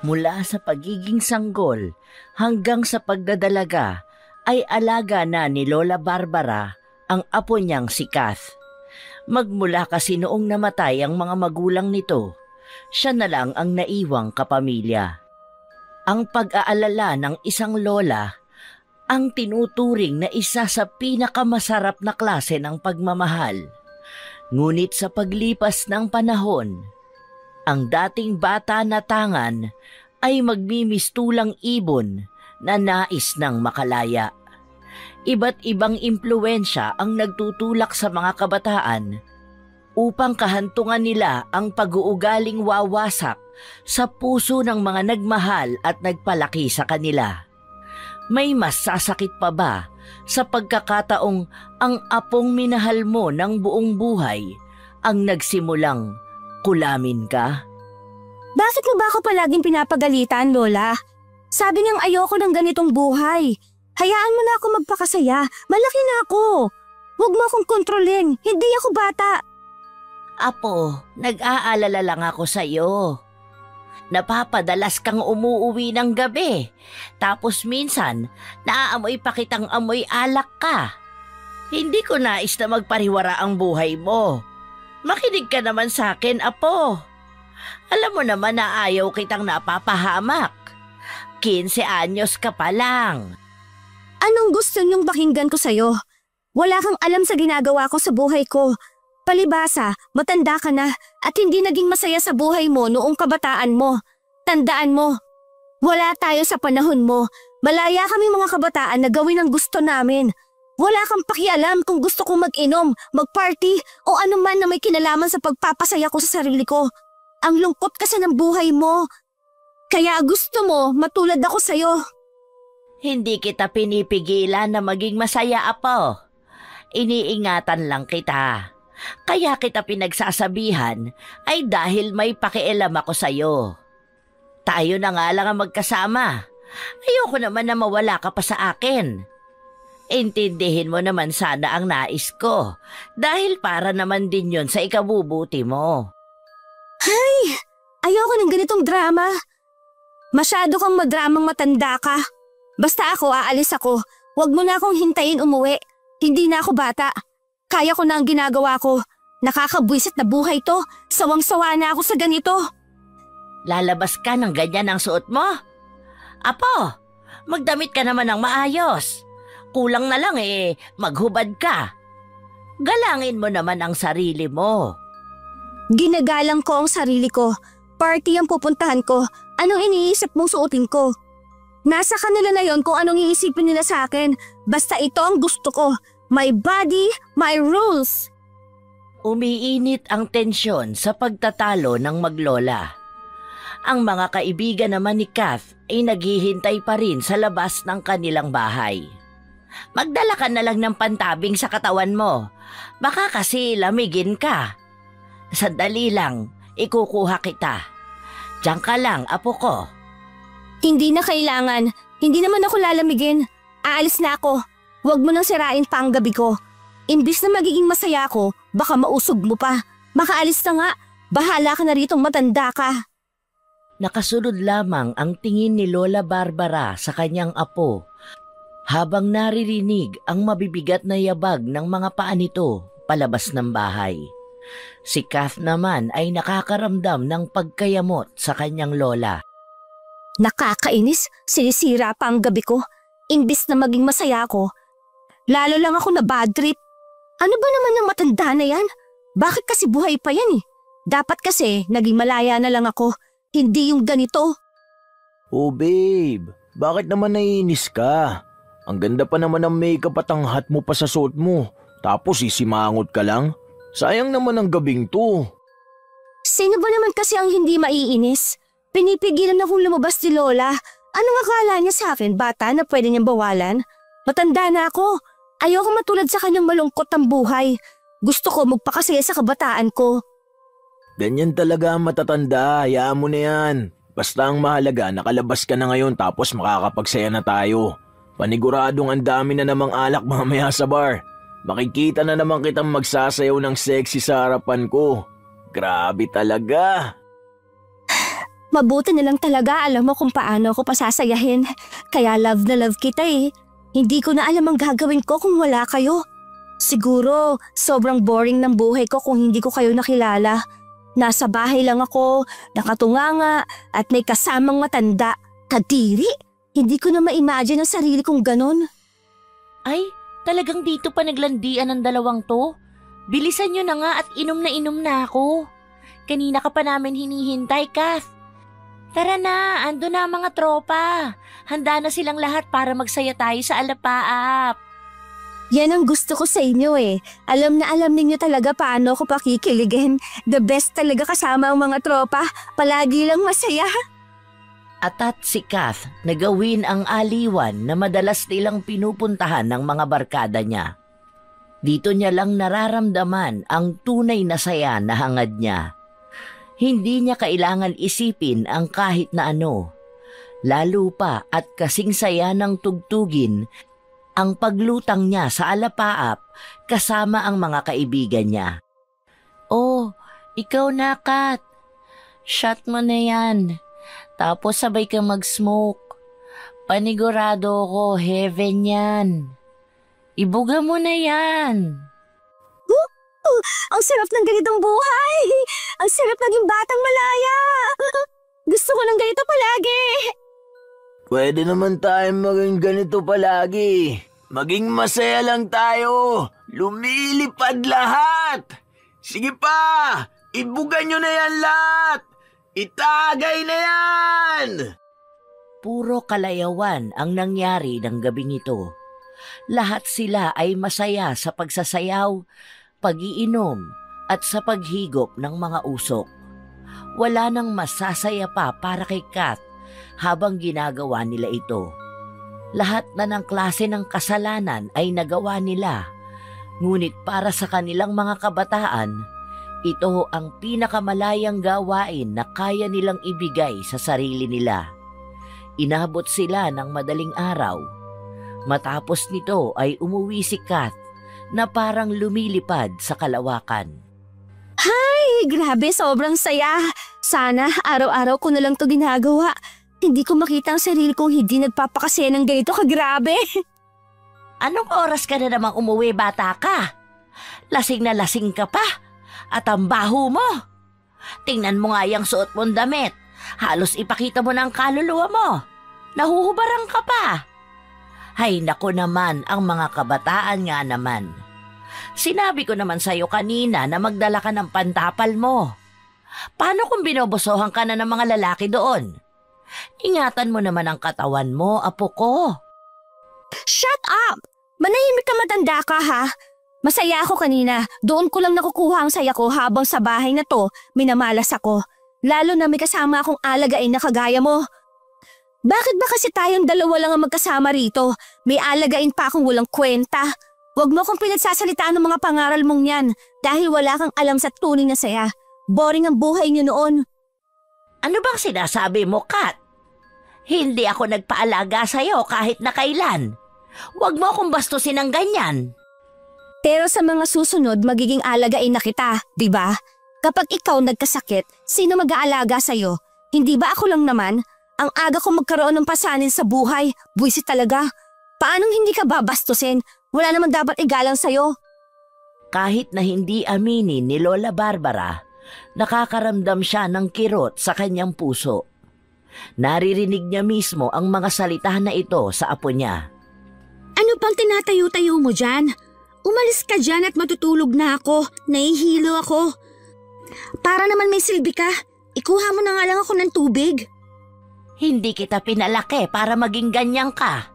Mula sa pagiging sanggol hanggang sa pagdadalaga ay alaga na ni Lola Barbara ang apo niyang si Kath. Magmula kasi noong namatay ang mga magulang nito, siya na lang ang naiwang kapamilya. Ang pag-aalala ng isang lola ang tinuturing na isa sa pinakamasarap na klase ng pagmamahal. Ngunit sa paglipas ng panahon, ang dating bata na tangan ay magmimistulang ibon na nais ng makalaya. Iba't ibang impluwensya ang nagtutulak sa mga kabataan upang kahantungan nila ang pag-uugaling wawasak sa puso ng mga nagmahal at nagpalaki sa kanila. May mas sasakit pa ba sa pagkakataong ang apong minahal mo ng buong buhay ang nagsimulang kulamin ka? Bakit mo ba ako palaging pinapagalitan, Lola? Sabi niyang ayoko ng ganitong buhay. Hayaan mo na ako magpakasaya. Malaki na ako. Huwag mo akong kontrolin. Hindi ako bata. Apo, nag-aalala lang ako sa'yo. Napapadalas kang umuuwi ng gabi. Tapos minsan, naaamoy pa kitang amoy alak ka. Hindi ko nais na magpariwara ang buhay mo. Makinig ka naman sa akin, Apo. Alam mo naman na ayaw kitang napapahamak. 15 anyos ka pa lang. Anong gusto niyong pakinggan ko sa'yo? Wala kang alam sa ginagawa ko sa buhay ko. Palibhasa, matanda ka na at hindi naging masaya sa buhay mo noong kabataan mo. Tandaan mo, wala tayo sa panahon mo. Malaya kami mga kabataan na gawin ang gusto namin. Wala kang pakialam kung gusto kong mag-inom, mag-party o anuman na may kinalaman sa pagpapasaya ko sa sarili ko. Ang lungkot kasi ng buhay mo. Kaya gusto mo matulad ako sa'yo. Hindi kita pinipigilan na maging masaya, Apo. Iniingatan lang kita. Kaya kita pinagsasabihan ay dahil may pakialam ako sa'yo. Tayo na nga lang ang magkasama. Ayoko naman na mawala ka pa sa akin. Intindihin mo naman sana ang nais ko dahil para naman din yon sa ikabubuti mo. Ay, ayoko ng ganitong drama. Masyado kang madramang matanda ka. Basta ako, aalis ako. Huwag mo na akong hintayin umuwi. Hindi na ako bata. Kaya ko na ang ginagawa ko. Nakakabwisit na buhay to. Sawang-sawa na ako sa ganito. Lalabas ka ng ganyan ang suot mo? Apo, magdamit ka naman ng maayos. Kulang na lang maghubad ka. Galangin mo naman ang sarili mo. Ginagalang ko ang sarili ko. Party ang pupuntahan ko. Anong iniisip mong suotin ko? Nasa kanila na yon kung anong iisipin nila sa akin. Basta ito ang gusto ko. My body, my rules. Umiinit ang tensyon sa pagtatalo ng maglola. Ang mga kaibigan naman ni Kath ay naghihintay pa rin sa labas ng kanilang bahay. Magdala ka na lang ng pantabing sa katawan mo. Baka kasi lamigin ka. Sandali lang, ikukuha kita. Diyan ka lang, Apo ko. Hindi na kailangan. Hindi naman ako lalamigin. Aalis na ako. Huwag mo nang sirain pa ang gabi ko. Imbis na magiging masaya ako, baka mausog mo pa. Makaalis na nga. Bahala ka na ritong matanda ka. Nakasunod lamang ang tingin ni Lola Barbara sa kanyang apo habang naririnig ang mabibigat na yabag ng mga paa nito palabas ng bahay. Si Kath naman ay nakakaramdam ng pagkayamot sa kanyang lola. Nakakainis, sinisira pa ang gabi ko. Imbis na maging masaya ako, lalo lang ako na bad trip. Ano ba naman yung matanda na yan? Bakit kasi buhay pa yan eh? Dapat kasi naging malaya na lang ako, hindi yung ganito. Oh babe, bakit naman naiinis ka? Ang ganda pa naman ng makeup at ang hat mo pa sa suot mo. Tapos isimangot ka lang? Sayang naman ang gabing to. Sino ba naman kasi ang hindi maiinis? Pinipigilan akong lumabas ni Lola. Anong akala niya sa akin, bata na pwede niyang bawalan? Matanda na ako. Ayoko matulad sa kanyang malungkot ang buhay. Gusto ko magpakasaya sa kabataan ko. Ganyan talaga ang matatanda, hayaan mo na yan. Basta ang mahalaga, nakalabas ka na ngayon tapos makakapagsaya na tayo. Paniguradong ang dami na namang alak mamaya sa bar. Makikita na naman kitang magsasayaw ng sexy sa harapan ko. Grabe talaga. Mabuti na lang talaga alam mo kung paano ako pasasayahin. Kaya love na love kita eh. Hindi ko na alam ang gagawin ko kung wala kayo. Siguro, sobrang boring ng buhay ko kung hindi ko kayo nakilala. Nasa bahay lang ako, nakatunganga at may kasamang matanda. Kadiri, hindi ko na ma-imagine ang sarili kong ganon. Ay, talagang dito pa naglandian ang dalawang to? Bilisan nyo na nga at inom na ako. Kanina ka pa namin hinihintay, Kath. Tara na, ando na ang mga tropa. Handa na silang lahat para magsaya tayo sa alapaap. Yan ang gusto ko sa inyo eh. Alam na alam ninyo talaga paano ako pakikiligin. The best talaga kasama ang mga tropa. Palagi lang masaya. At si Kath na gawin ang aliwan na madalas nilang pinupuntahan ng mga barkada niya. Dito niya lang nararamdaman ang tunay na saya na hangad niya. Hindi niya kailangan isipin ang kahit na ano. Lalo pa at kasing saya ng tugtugin ang paglutang niya sa alapaap kasama ang mga kaibigan niya. Oh, ikaw na, Kat. Shot mo na yan. Tapos sabay kang mag-smoke. Panigurado ko, heaven yan. Ibuga mo na yan. Ang sarap ng ganitong buhay. Ang sarap naging batang malaya. Gusto ko ng ganito palagi. Pwede naman tayong maging ganito palagi. Maging masaya lang tayo. Lumilipad lahat. Sige pa, ibuga nyo na yan lahat. Itagay na yan. Puro kalayawan ang nangyari ng gabing ito. Lahat sila ay masaya sa pagsasayaw, pag-iinom at sa paghigop ng mga usok. Wala nang masasaya pa para kay Kath habang ginagawa nila ito. Lahat na ng klase ng kasalanan ay nagawa nila. Ngunit para sa kanilang mga kabataan, ito ang pinakamalayang gawain na kaya nilang ibigay sa sarili nila. Inabot sila ng madaling araw. Matapos nito ay umuwi si Kath na parang lumilipad sa kalawakan. Ay, grabe, sobrang saya. Sana araw-araw ko na lang to ginagawa. Hindi ko makita ang sarili kong hindi nagpapakasaya ng ganito kagrabe. Anong oras ka na namang umuwi, bata ka? Lasing na lasing ka pa. At ang baho mo. Tingnan mo nga yung suot mong damit. Halos ipakita mo ng kaluluwa mo. Nahuhubarang ka pa. Hay nako naman ang mga kabataan nga naman. Sinabi ko naman sa'yo kanina na magdala ka ng pantapal mo. Paano kung binobosohan ka na ng mga lalaki doon? Ingatan mo naman ang katawan mo, apo ko. Shut up! Manahimik ka, matanda ka ha. Masaya ako kanina. Doon ko lang nakukuha ang saya ko habang sa bahay na to minamalas ako. Lalo na may kasama akong alagain na kagaya mo. Bakit ba kasi tayong dalawa lang ang magkasama rito? May alagain pa akong walang kwenta. Huwag mo akong pinagsasalitaan ng mga pangaral mong yan dahil wala kang alam sa tunay na saya. Boring ang buhay niyo noon. Ano bang sinasabi mo, Kat? Hindi ako nagpaalaga sa'yo kahit na kailan. Huwag mo akong bastusin ng ganyan. Pero sa mga susunod magiging alagain na kita, di ba? Kapag ikaw nagkasakit, sino mag-aalaga sa'yo? Hindi ba ako lang naman? Ang aga ko magkaroon ng pasanin sa buhay, buwisit talaga. Paanong hindi ka babastusin? Wala naman dapat igalang sa'yo. Kahit na hindi aminin ni Lola Barbara, nakakaramdam siya ng kirot sa kanyang puso. Naririnig niya mismo ang mga salita na ito sa apo niya. Ano pang tinatayo-tayo mo dyan? Umalis ka dyan at matutulog na ako. Nahihilo ako. Para naman may silbi ka, ikuha mo na nga lang ako ng tubig. Hindi kita pinalaki para maging ganyan ka.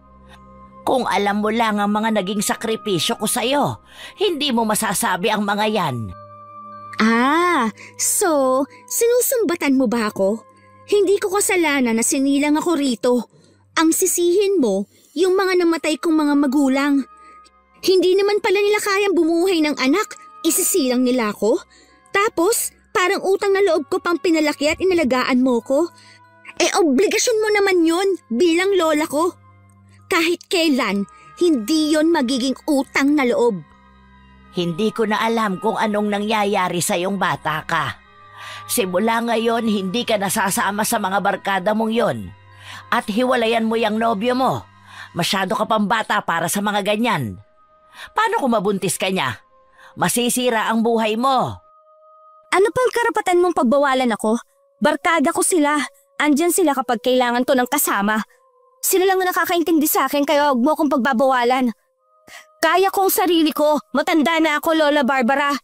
Kung alam mo lang ang mga naging sakripisyo ko sa'yo, hindi mo masasabi ang mga yan. Ah, so sinusumbatan mo ba ako? Hindi ko kasalanan na sinilang ako rito. Ang sisihin mo, yung mga namatay kong mga magulang. Hindi naman pala nila kayang bumuhay ng anak, isisilang nila ako. Tapos, parang utang na loob ko pang pinalaki at inalagaan mo ko. Obligasyon mo naman yun bilang lola ko. Kahit kailan, hindi yon magiging utang na loob. Hindi ko na alam kung anong nangyayari sa iyong bata ka. Simula ngayon, hindi ka nasasama sa mga barkada mong yon. At hiwalayan mo yung nobyo mo. Masyado ka pang bata para sa mga ganyan. Paano kung mabuntis ka niya? Masisira ang buhay mo. Ano pang karapatan mong pagbawalan ako? Barkada ko sila. Andyan sila kapag kailangan ko ng kasama. Sila lang ang nakakaintindi sa akin kaya huwag mo akong pagbabawalan. Kaya kong sarili ko. Matanda na ako, Lola Barbara.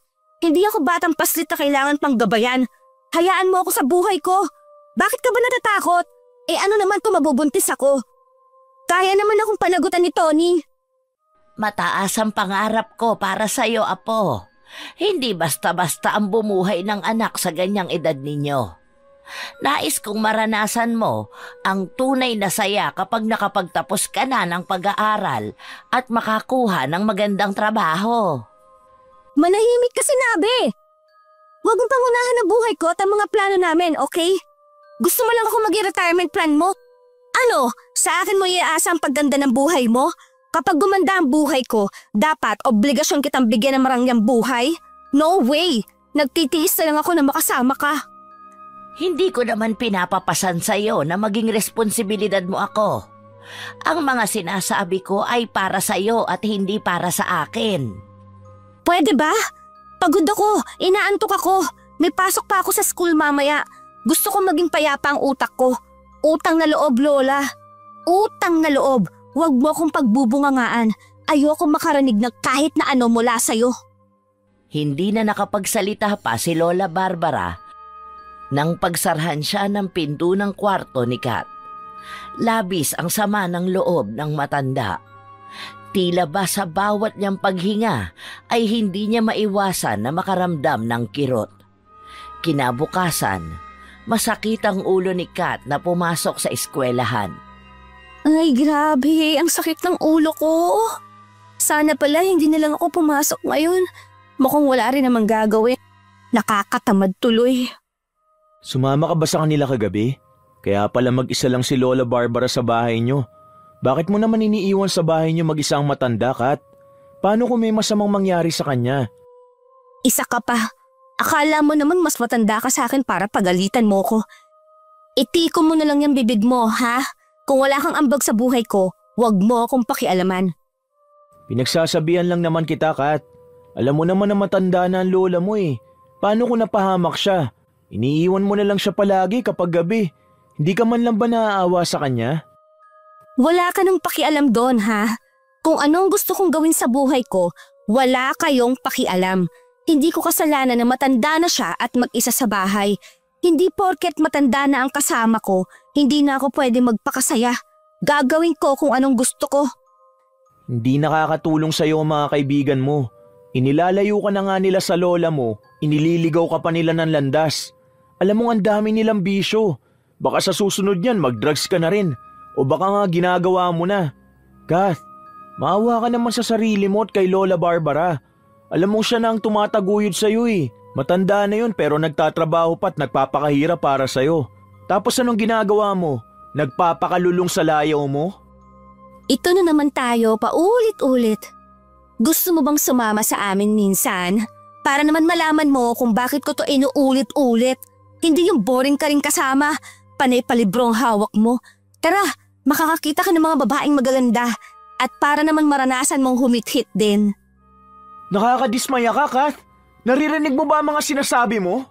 Hindi ako batang paslit na kailangan pang gabayan. Hayaan mo ako sa buhay ko. Bakit ka ba natatakot? Ano naman kung mabubuntis ako? Kaya naman akong panagutan ni Tony. Mataas ang pangarap ko para sa'yo, Apo. Hindi basta-basta ang bumuhay ng anak sa ganyang edad ninyo. Nais kong maranasan mo ang tunay na saya kapag nakapagtapos ka na ng pag-aaral at makakuha ng magandang trabaho. Manahimik ka sinabi. Huwag mong pangunahan ang buhay ko at ang mga plano namin, okay? Gusto mo lang ako maging retirement plan mo? Ano, sa akin mo iaasa ang pagganda ng buhay mo? Kapag gumanda ang buhay ko, dapat obligasyon kitang bigyan ng marangyang buhay? No way! Nagtitiis na lang ako na makasama ka. Hindi ko naman pinapapasan sa'yo na maging responsibilidad mo ako. Ang mga sinasabi ko ay para sa'yo at hindi para sa akin. Pwede ba? Pagod ako, inaantok ako. May pasok pa ako sa school mamaya. Gusto ko maging payapa ang utak ko. Utang na loob, Lola. Utang na loob. Huwag mo akong pagbubungangaan. Ayoko makarinig ng kahit na ano mula sa'yo. Hindi na nakapagsalita pa si Lola Barbara nang pagsarhan siya ng pinto ng kwarto ni Kat. Labis ang sama ng loob ng matanda. Tila ba sa bawat niyang paghinga ay hindi niya maiwasan na makaramdam ng kirot. Kinabukasan, masakit ang ulo ni Kat na pumasok sa eskwelahan. Ay grabe, ang sakit ng ulo ko. Sana pala hindi na lang ako pumasok ngayon. Mukhang wala rin namang gagawin. Nakakatamad tuloy. Sumama ka ba sa kanila kagabi? Kaya pala mag-isa lang si Lola Barbara sa bahay niyo. Bakit mo naman iniiwan sa bahay niyo mag-isang matanda, Kat? Paano kung may masamang mangyari sa kanya? Isa ka pa. Akala mo naman mas matanda ka sa akin para pagalitan mo ko. Itiko mo na lang yung bibig mo, ha? Kung wala kang ambag sa buhay ko, huwag mo akong pakialaman. Pinagsasabihan lang naman kita, Kat. Alam mo naman na matanda na ang lola mo eh. Paano kung napahamak siya? Iniiwan mo na lang siya palagi kapag gabi. Hindi ka man lang ba naaawa sa kanya? Wala ka nang pakialam doon, ha? Kung anong gusto kong gawin sa buhay ko, wala kayong pakialam. Hindi ko kasalanan na matanda na siya at mag-isa sa bahay. Hindi porket matanda na ang kasama ko, hindi na ako pwede magpakasaya. Gagawin ko kung anong gusto ko. Hindi nakakatulong sa'yo ang mga kaibigan mo. Inilalayo ka na nga nila sa lola mo, inililigaw ka pa nila ng landas. Alam mo ang dami nilang bisyo. Baka sa susunod yan mag-drugs ka na rin. O baka nga ginagawa mo na. Kath, maawa ka naman sa sarili mo at kay Lola Barbara. Alam mo siya na ang tumataguyod sa'yo eh. Matanda na yun pero nagtatrabaho pa at nagpapakahirap para sa'yo. Tapos anong ginagawa mo? Nagpapakalulong sa layaw mo? Ito na naman tayo paulit-ulit. Gusto mo bang sumama sa amin minsan? Para naman malaman mo kung bakit ko to inuulit-ulit. Hindi yung boring ka rin kasama. Panay palibrong hawak mo. Tara, makakakita ka ng mga babaeng magaganda. At para naman maranasan mong humit-hit din. Nakakadismaya ka, Kath. Naririnig mo ba ang mga sinasabi mo?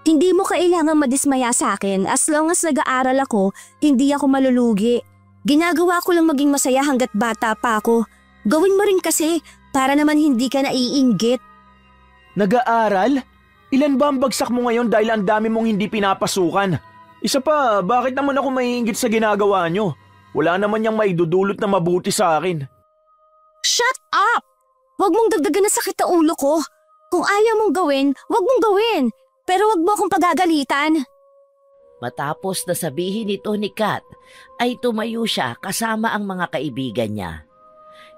Hindi mo kailangan madismaya sa akin. As long as nag-aaral ako, hindi ako malulugi. Ginagawa ko lang maging masaya hanggat bata pa ako. Gawin mo rin kasi para naman hindi ka naiinggit. Nag-aaral? Ilan ba ang bagsak mo ngayon dahil ang dami mong hindi pinapasukan? Isa pa, bakit naman ako maiinggit sa ginagawa nyo? Wala naman niyang maidudulot na mabuti sa akin. Shut up! Huwag mong dagdagan na sakit ang ulo ko. Kung ayaw mong gawin, huwag mong gawin. Pero huwag mo akong pagagalitan. Matapos na sabihin ito ni Kat, ay tumayo siya kasama ang mga kaibigan niya.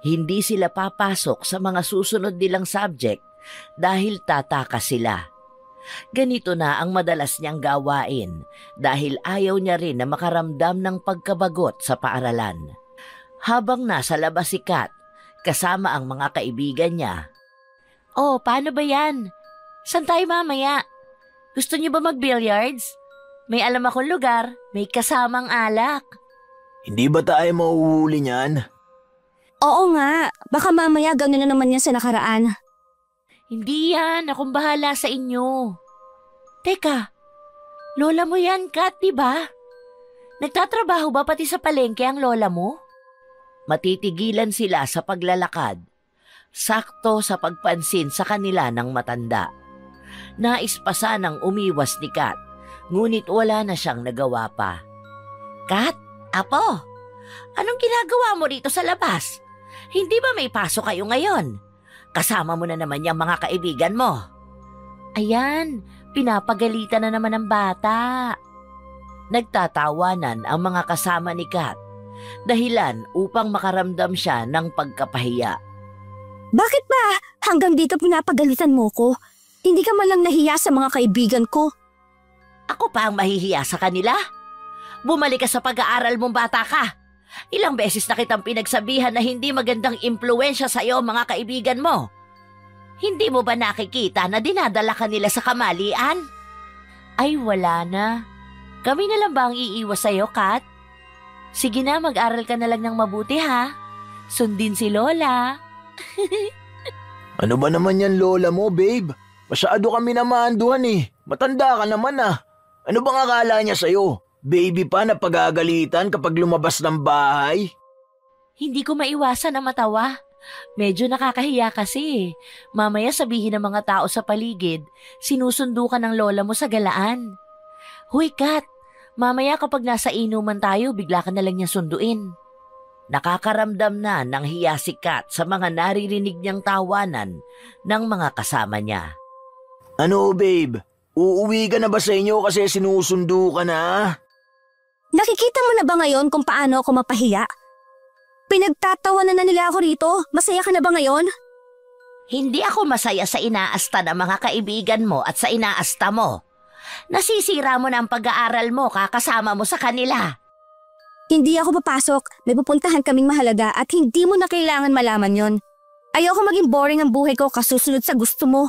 Hindi sila papasok sa mga susunod nilang subject dahil tatakas sila. Ganito na ang madalas niyang gawain dahil ayaw niya rin na makaramdam ng pagkabagot sa paaralan. Habang nasa labas si Kat, kasama ang mga kaibigan niya. Oh, paano ba yan? Saan tayo mamaya? Gusto niyo ba mag-billiards? May alam akong lugar, may kasamang alak. Hindi ba tayo mauhuli niyan? Oo nga, baka mamaya gano'n na naman yan sa nakaraan. Hindi yan, akong bahala sa inyo. Teka, lola mo yan, Kat, di ba? Nagtatrabaho ba pati sa palengke ang lola mo? Matitigilan sila sa paglalakad. Sakto sa pagpansin sa kanila ng matanda. Nais pa sanang umiwas ni Kat, ngunit wala na siyang nagawa pa. Kat, apo, anong ginagawa mo dito sa labas? Hindi ba may pasok kayo ngayon? Kasama mo na naman yung mga kaibigan mo. Ayan, pinapagalitan na naman ang bata. Nagtatawanan ang mga kasama ni Kat, dahilan upang makaramdam siya ng pagkapahiya. Bakit ba hanggang dito pinapagalitan mo ko? Hindi ka man lang nahiya sa mga kaibigan ko. Ako pa ang mahihiya sa kanila? Bumalik ka sa pag-aaral mong bata ka. Ilang beses na kitang pinagsabihan na hindi magandang impluwensya sa iyo mga kaibigan mo. Hindi mo ba nakikita na dinadala ka nila sa kamalian? Ay wala na. Kami na lang ba ang iiwas sa iyo, Kat? Sige na, mag-aral ka na lang ng mabuti ha. Sundin si Lola. Ano ba naman yan lola mo, babe? Masyado kami namaanduhan eh. Matanda ka naman ah. Ano bang akala niya sa'yo? Baby pa na pagagalitan kapag lumabas ng bahay? Hindi ko maiwasan na matawa. Medyo nakakahiya kasi. Mamaya sabihin ng mga tao sa paligid, sinusundo ka ng lola mo sa galaan. Huy Kat, mamaya kapag nasa inuman tayo, bigla ka na lang niya sunduin. Nakakaramdam na ng hiya si Kat sa mga naririnig niyang tawanan ng mga kasama niya. Ano babe? Uuwi ka na ba sa inyo kasi sinusundo ka na? Nakikita mo na ba ngayon kung paano ako mapahiya? Pinagtatawanan na nila ako rito. Masaya ka na ba ngayon? Hindi ako masaya sa inaasta ng mga kaibigan mo at sa inaasta mo. Nasisira mo na ang pag-aaral mo kakasama mo sa kanila. Hindi ako papasok. May pupuntahan kaming mahalaga at hindi mo na kailangan malaman yon. Ayoko maging boring ang buhay ko kasusunod sa gusto mo.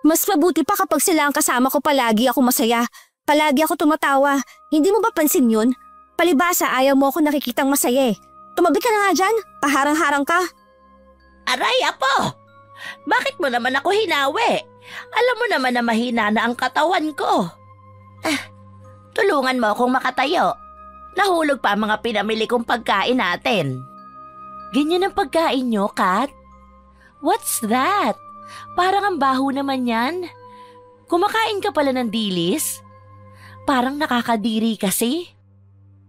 Mas mabuti pa kapag sila ang kasama ko palagi ako masaya. Palagi ako tumatawa. Hindi mo ba pansin yun? Palibasa ayaw mo ako nakikitang masaya eh. Tumabi ka na nga dyan. Paharang-harang ka. Aray, apo! Bakit mo naman ako hinawi? Alam mo naman na mahina na ang katawan ko. Tulungan mo akong makatayo. Nahulog pa ang mga pinamili kong pagkain natin. Ganyan ang pagkain nyo, Kat? What's that? Parang ang baho naman yan. Kumakain ka pala ng dilis? Parang nakakadiri kasi.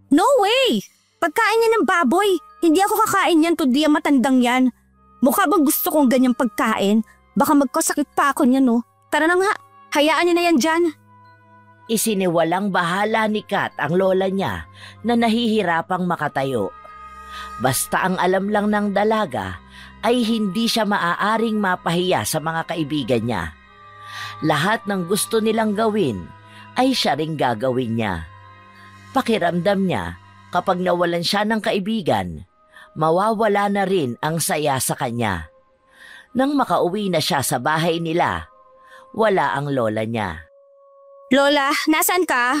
No way! Pagkain niya ng baboy. Hindi ako kakain yan kundi ang matandang yan. Mukha bang gusto kong ganyang pagkain? Baka magkasakit pa ako niya no. Tara na nga, hayaan niya na yan dyan. Isiniwalang bahala ni Kat ang lola niya na nahihirapang makatayo. Basta ang alam lang ng dalaga ay hindi siya maaaring mapahiya sa mga kaibigan niya. Lahat ng gusto nilang gawin ay siya ring gagawin niya. Pakiramdam niya kapag nawalan siya ng kaibigan, mawawala na rin ang saya sa kanya. Nang makauwi na siya sa bahay nila, wala ang lola niya. Lola, nasaan ka?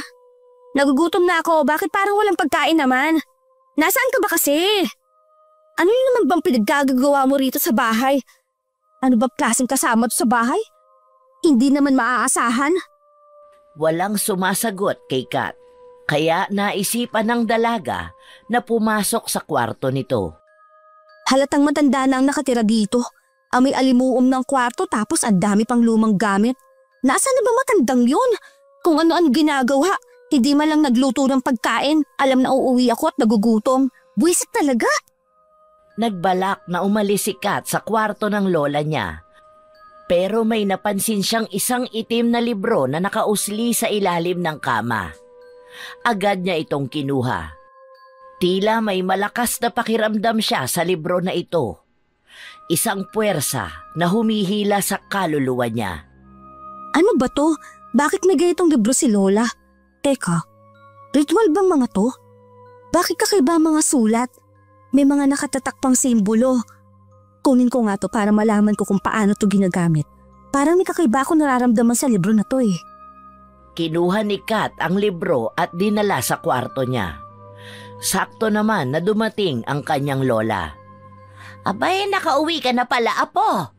Nagugutom na ako. Bakit parang walang pagkain naman? Nasaan ka ba kasi? Ano yun naman bang pinaggagawa mo rito sa bahay? Ano ba klaseng kasama to sa bahay? Hindi naman maaasahan. Walang sumasagot kay Kat, kaya naisipan ng dalaga na pumasok sa kwarto nito. Halatang matanda na ang nakatira dito. Amoy alimuom ng kwarto tapos ang dami pang lumang gamit. Nasaan na ba matandang yun? Kung ano-ano ginagawa, hindi man lang nagluto ng pagkain. Alam na uuwi ako at nagugutom. Buwisit talaga. Nagbalak na umalis si Kat sa kwarto ng lola niya. Pero may napansin siyang isang itim na libro na nakausli sa ilalim ng kama. Agad niya itong kinuha. Tila may malakas na pakiramdam siya sa libro na ito. Isang puwersa na humihila sa kaluluwa niya. Ano ba to? Bakit may ganitong libro si Lola? Teka, ritual bang mga to? Bakit kakaiba ang mga sulat? May mga nakatatak pang simbolo. Kunin ko nga to para malaman ko kung paano to ginagamit. Parang may kakaiba ako nararamdaman sa libro na to eh. Kinuha ni Kat ang libro at dinala sa kwarto niya. Sakto naman na dumating ang kanyang lola. Abay, nakauwi ka na pala, apo.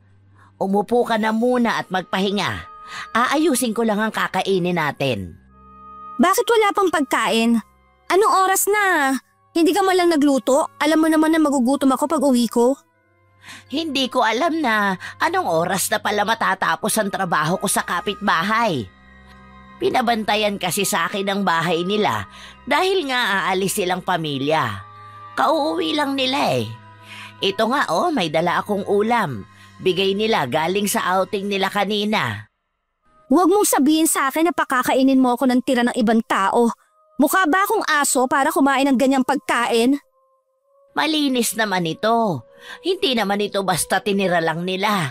Umupo ka na muna at magpahinga. Aayusin ko lang ang kakainin natin. Bakit wala pang pagkain? Anong oras na? Hindi ka man lang nagluto? Alam mo naman na magugutom ako pag uwi ko. Hindi ko alam na anong oras na pala matatapos ang trabaho ko sa kapitbahay. Pinabantayan kasi sa akin ang bahay nila dahil nga aalis silang pamilya. Kauuwi lang nila eh. Ito nga may dala akong ulam. Bigay nila galing sa outing nila kanina. Huwag mong sabihin sa akin na pakakainin mo ako ng tira ng ibang tao. Mukha ba akong aso para kumain ng ganyang pagkain? Malinis naman ito. Hindi naman ito basta tinira lang nila.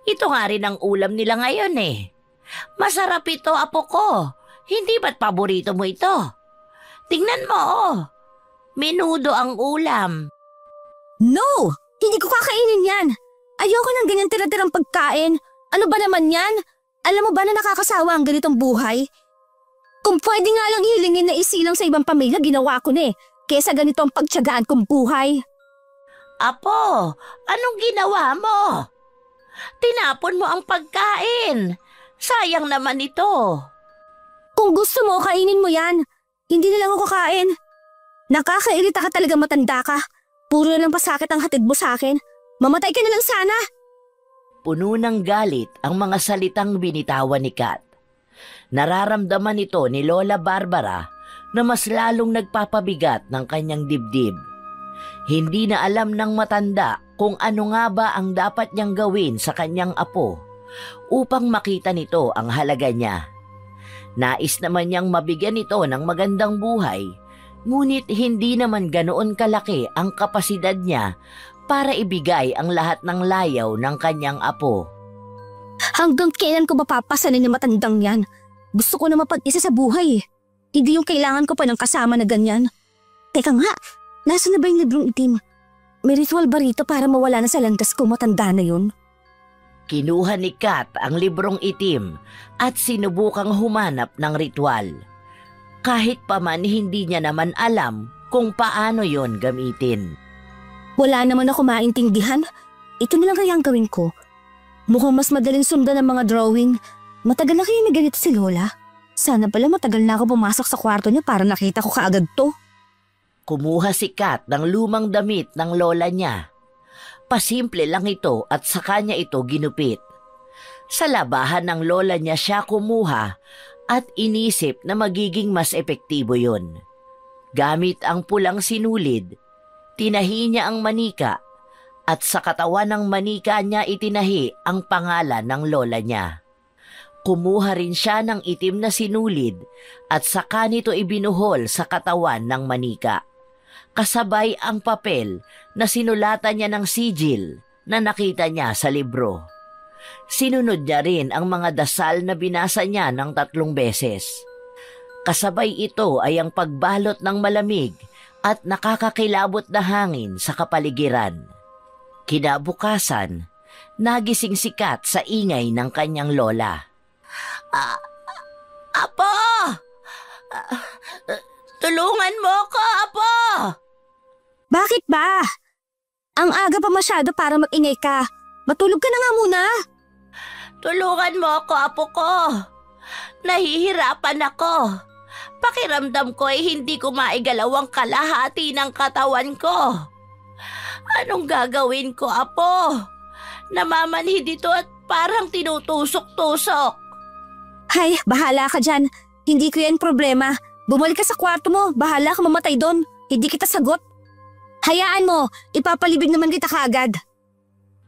Ito nga rin ang ulam nila ngayon eh. Masarap ito, apo ko. Hindi ba't paborito mo ito? Tingnan mo Menudo ang ulam. No! Hindi ko kakainin yan. Ayoko ng ganyan tira-tirang pagkain. Ano ba naman yan? Alam mo ba na nakakasawa ang ganitong buhay? Kung pwede nga lang hilingin na isilang sa ibang pamilya, ginawa ko na eh. Kesa ganito ang pagtiyagaan kong buhay. Apo, anong ginawa mo? Tinapon mo ang pagkain. Sayang naman ito. Kung gusto mo, kainin mo yan. Hindi na lang ako kakain. Nakakairita ka talaga, matanda ka. Puro na lang pasakit ang hatid mo sa akin. Mamatay ka na lang sana. Puno ng galit ang mga salitang binitawan ni Kat. Nararamdaman ito ni Lola Barbara na mas lalong nagpapabigat ng kanyang dibdib. Hindi na alam ng matanda kung ano nga ba ang dapat niyang gawin sa kanyang apo upang makita nito ang halaga niya. Nais naman niyang mabigyan ito ng magandang buhay, ngunit hindi naman ganoon kalaki ang kapasidad niya para ibigay ang lahat ng layaw ng kanyang apo. Hanggang kailan ko mapapasanin ni matandang yan? Gusto ko na mapag-isa sa buhay eh. Hindi yung kailangan ko pa ng kasama na ganyan. Teka nga, nasa na ba yung librong itim? May ritual ba rito para mawala na sa landas ko, matanda na yun? Kinuha ni Kat ang librong itim at sinubukang humanap ng ritual. Kahit pa man hindi niya naman alam kung paano yon gamitin. Wala naman ako maintindihan. Ito na lang kaya ang gawin ko. Mukhang mas madaling sundan ng mga drawing. Matagal na kayo na ganito si Lola. Sana pala matagal na ako pumasok sa kwarto niya para nakita ko kaagad to. Kumuha si Kat ng lumang damit ng lola niya. Pasimple lang ito at sa kanya ito ginupit. Sa labahan ng lola niya siya kumuha at inisip na magiging mas epektibo yun. Gamit ang pulang sinulid, tinahi niya ang manika at sa katawan ng manika niya itinahi ang pangalan ng lola niya. Kumuha rin siya ng itim na sinulid at saka nito ibinuhol sa katawan ng manika. Kasabay ang papel na sinulatan niya ng sigil na nakita niya sa libro. Sinunod niya rin ang mga dasal na binasa niya ng 3 beses. Kasabay ito ay ang pagbalot ng malamig at nakakakilabot na hangin sa kapaligiran. Kinabukasan, nagising si Kat sa ingay ng kanyang lola. Apo! Tulungan mo ko, Apo! Bakit ba? Ang aga pa masyado para mag-ingay ka. Matulog ka na nga muna. Tulungan mo ako, Apo ko. Nahihirapan ako. Pakiramdam ko ay hindi ko maigalaw ang kalahati ng katawan ko. Anong gagawin ko, Apo? Namamanhid ito at parang tinutusok-tusok. Hay, bahala ka dyan. Hindi ko yan problema. Bumalik ka sa kwarto mo. Bahala ka mamatay doon. Hindi kita sagot. Hayaan mo, ipapalibig naman kita kaagad.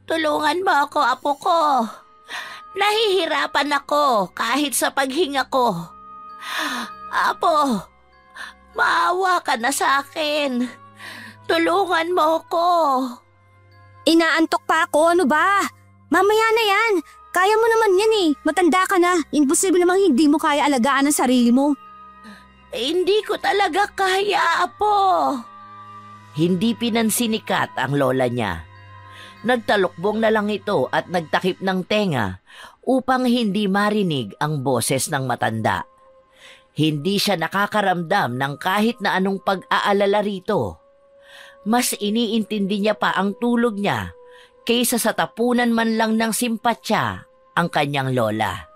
Tulungan mo ako, Apo ko. Nahihirapan ako kahit sa paghinga ko. Apo, maawa ka na sa akin. Tulungan mo ko. Inaantok pa ako, ano ba? Mamaya na yan. Kaya mo naman yan eh. Matanda ka na. Imposible namang hindi mo kaya alagaan ang sarili mo. Hindi ko talaga kaya, Apo. Hindi pinansin ni Kat ang lola niya. Nagtalukbong na lang ito at nagtakip ng tenga upang hindi marinig ang boses ng matanda. Hindi siya nakakaramdam ng kahit na anong pag-aalala rito. Mas iniintindi niya pa ang tulog niya kaysa sa tapunan man lang ng simpatya ang kanyang lola.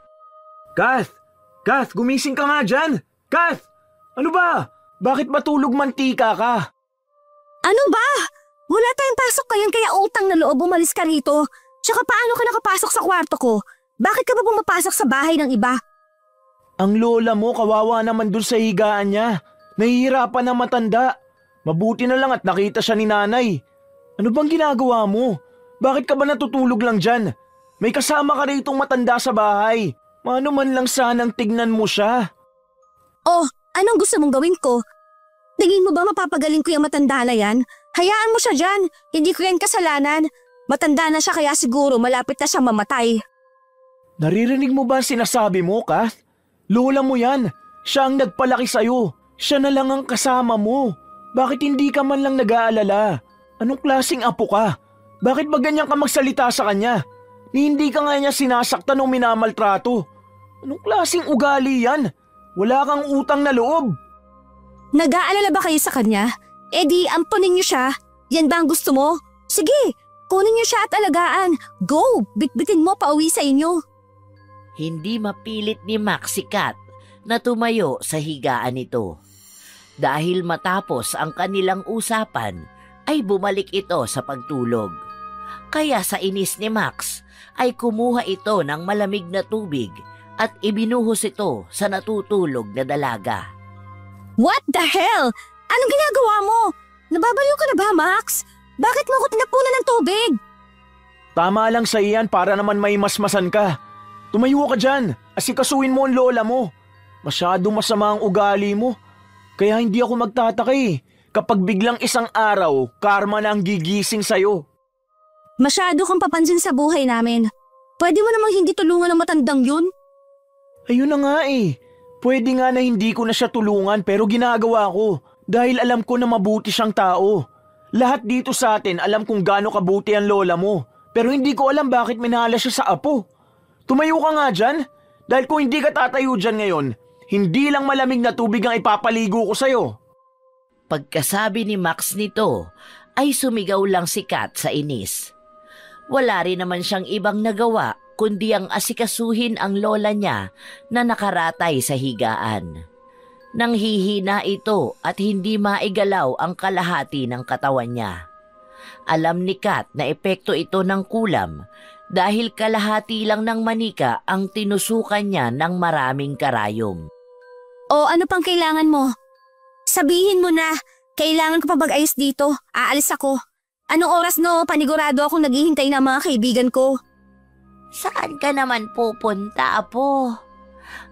Kath! Kath, gumising ka nga dyan! Kath! Ano ba? Bakit matulog mantika ka? Ano ba? Wala tayong pasok ngayon kaya utang na loob umalis ka rito. Tsaka paano ka nakapasok sa kwarto ko? Bakit ka ba pumapasok sa bahay ng iba? Ang lola mo kawawa naman dun sa higaan niya. Nahihirapan na matanda. Mabuti na lang at nakita siya ni nanay. Ano bang ginagawa mo? Bakit ka ba natutulog lang dyan? May kasama ka ritong matanda sa bahay. Mano man lang sanang tignan mo siya. Oh, anong gusto mong gawin ko? Tingin mo ba mapapagaling ko yung matanda na yan? Hayaan mo siya dyan. Hindi ko yan kasalanan. Matanda na siya kaya siguro malapit na siya mamatay. Naririnig mo ba ang sinasabi mo, Kath? Lola mo yan. Siya ang nagpalaki sa'yo. Siya na lang ang kasama mo. Bakit hindi ka man lang nag-aalala? Anong klaseng apo ka? Bakit ba ganyan ka magsalita sa kanya? Ni hindi ka nga niya sinasaktan o minamaltrato. Anong klaseng ugali yan? Wala kang utang na loob. Nag-aalala ba kayo sa kanya? Eh di, ampunin niyo siya. Yan ba ang gusto mo? Sige, kunin niyo siya at alagaan. Go, bitbitin mo pauwi sa inyo. Hindi mapilit ni Max si Kat na tumayo sa higaan nito. Dahil matapos ang kanilang usapan, ay bumalik ito sa pagtulog. Kaya sa inis ni Max, ay kumuha ito ng malamig na tubig at ibinuhos ito sa natutulog na dalaga. What the hell? Anong ginagawa mo? Nababaliw ka na ba, Max? Bakit mo ako tinapunan ng tubig? Tama lang sa iyan para naman may masmasan ka. Tumayo ka dyan, asikasuin mo ang lola mo. Masyado masama ang ugali mo. Kaya hindi ako magtataka kapag biglang isang araw, karma na ang gigising sa'yo. Masyado kang papansin sa buhay namin. Pwede mo namang hindi tulungan ng matandang yun? Ayun na nga Pwede nga na hindi ko na siya tulungan pero ginagawa ko dahil alam ko na mabuti siyang tao. Lahat dito sa atin alam kung gaano kabuti ang lola mo pero hindi ko alam bakit minala siya sa apo. Tumayo ka nga dyan dahil kung hindi ka tatayo dyan ngayon, hindi lang malamig na tubig ang ipapaligo ko sa'yo. Pagkasabi ni Max nito ay sumigaw lang si Kat sa inis. Wala rin naman siyang ibang nagawa kundi ang asikasuhin ang lola niya na nakaratay sa higaan. Nanghihina ito at hindi maigalaw ang kalahati ng katawan niya. Alam ni Kat na epekto ito ng kulam dahil kalahati lang ng manika ang tinusukan niya ng maraming karayom. O ano pang kailangan mo? Sabihin mo na, kailangan ko pa mag-ayos dito. Aalis ako. Anong oras no? Panigurado akong naghihintay ng mga kaibigan ko. Saan ka naman pupunta, Apo?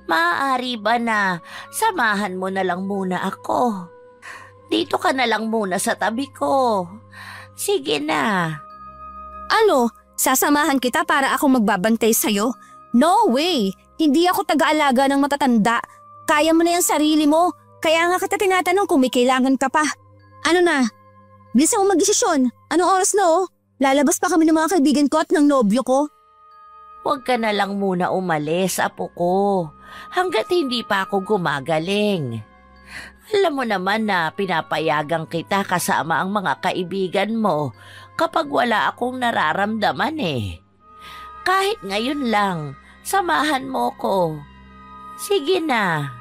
Maaari ba na samahan mo na lang muna ako? Dito ka na lang muna sa tabi ko. Sige na. Ano? Sasamahan kita para ako magbabantay sa'yo? No way! Hindi ako taga-alaga ng matatanda. Kaya mo na yung sarili mo. Kaya nga kita tinatanong kung may kailangan ka pa. Ano na? Bilis ako mag-desisyon. Anong oras na Lalabas pa kami ng mga kaibigan ko at ng nobyo ko. Huwag ka na lang muna umalis, Apo ko. Hanggat hindi pa ako gumagaling. Alam mo naman na pinapayagan kita kasama ang mga kaibigan mo kapag wala akong nararamdaman Kahit ngayon lang, samahan mo ko. Sige na.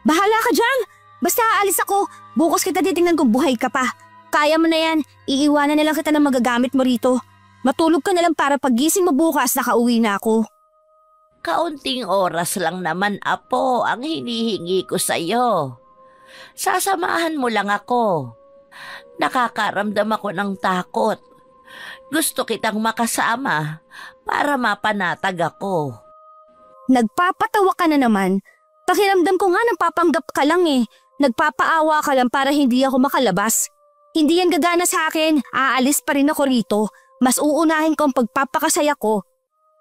Bahala ka dyan! Basta aalis ako. Bukas kita titingnan kung buhay ka pa. Kaya mo na yan. Iiwanan na lang kita ng magagamit mo rito. Matulog ka na lang para pagising mo bukas nakauwi na ako. Kaunting oras lang naman, Apo, ang hinihingi ko sa'yo. Sasamahan mo lang ako. Nakakaramdam ako ng takot. Gusto kitang makasama para mapanatag ako. Nagpapatawa ka na naman. Pakiramdam ko nga nagpapanggap ka lang Nagpapaawa ka lang para hindi ako makalabas. Hindi yan gagana sa akin. Aalis pa rin ako rito. Mas uunahin ko ang pagpapakasaya ko.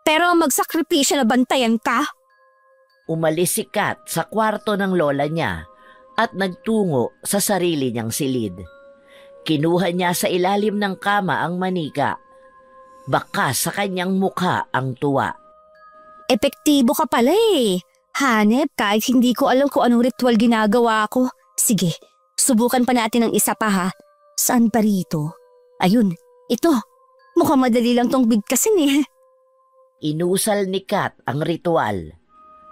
Pero magsakripisyo na bantayan ka. Umalis si Kat sa kwarto ng lola niya at nagtungo sa sarili niyang silid. Kinuha niya sa ilalim ng kama ang manika. Baka sa kanyang mukha ang tuwa. Epektibo ka pala Hanep, kahit hindi ko alam kung anong ritual ginagawa ko. Sige, subukan pa natin ng isa pa ha. Saan pa rito? Ayun, ito. Mukhang madali lang tong bigkasin eh. Inusal ni Kat ang ritual.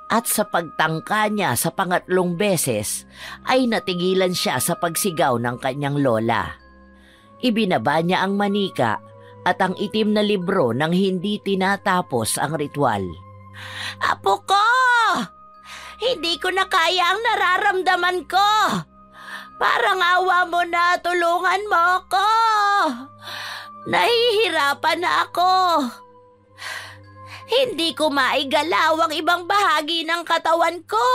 At sa pagtangka niya sa pangatlong beses, ay natigilan siya sa pagsigaw ng kanyang lola. Ibinaba niya ang manika at ang itim na libro nang hindi tinatapos ang ritual. Apo ko! Hindi ko na kaya ang nararamdaman ko! Parang awa mo na, tulungan mo ako! Nahihirapan na ako! Hindi ko maigalaw ang ibang bahagi ng katawan ko.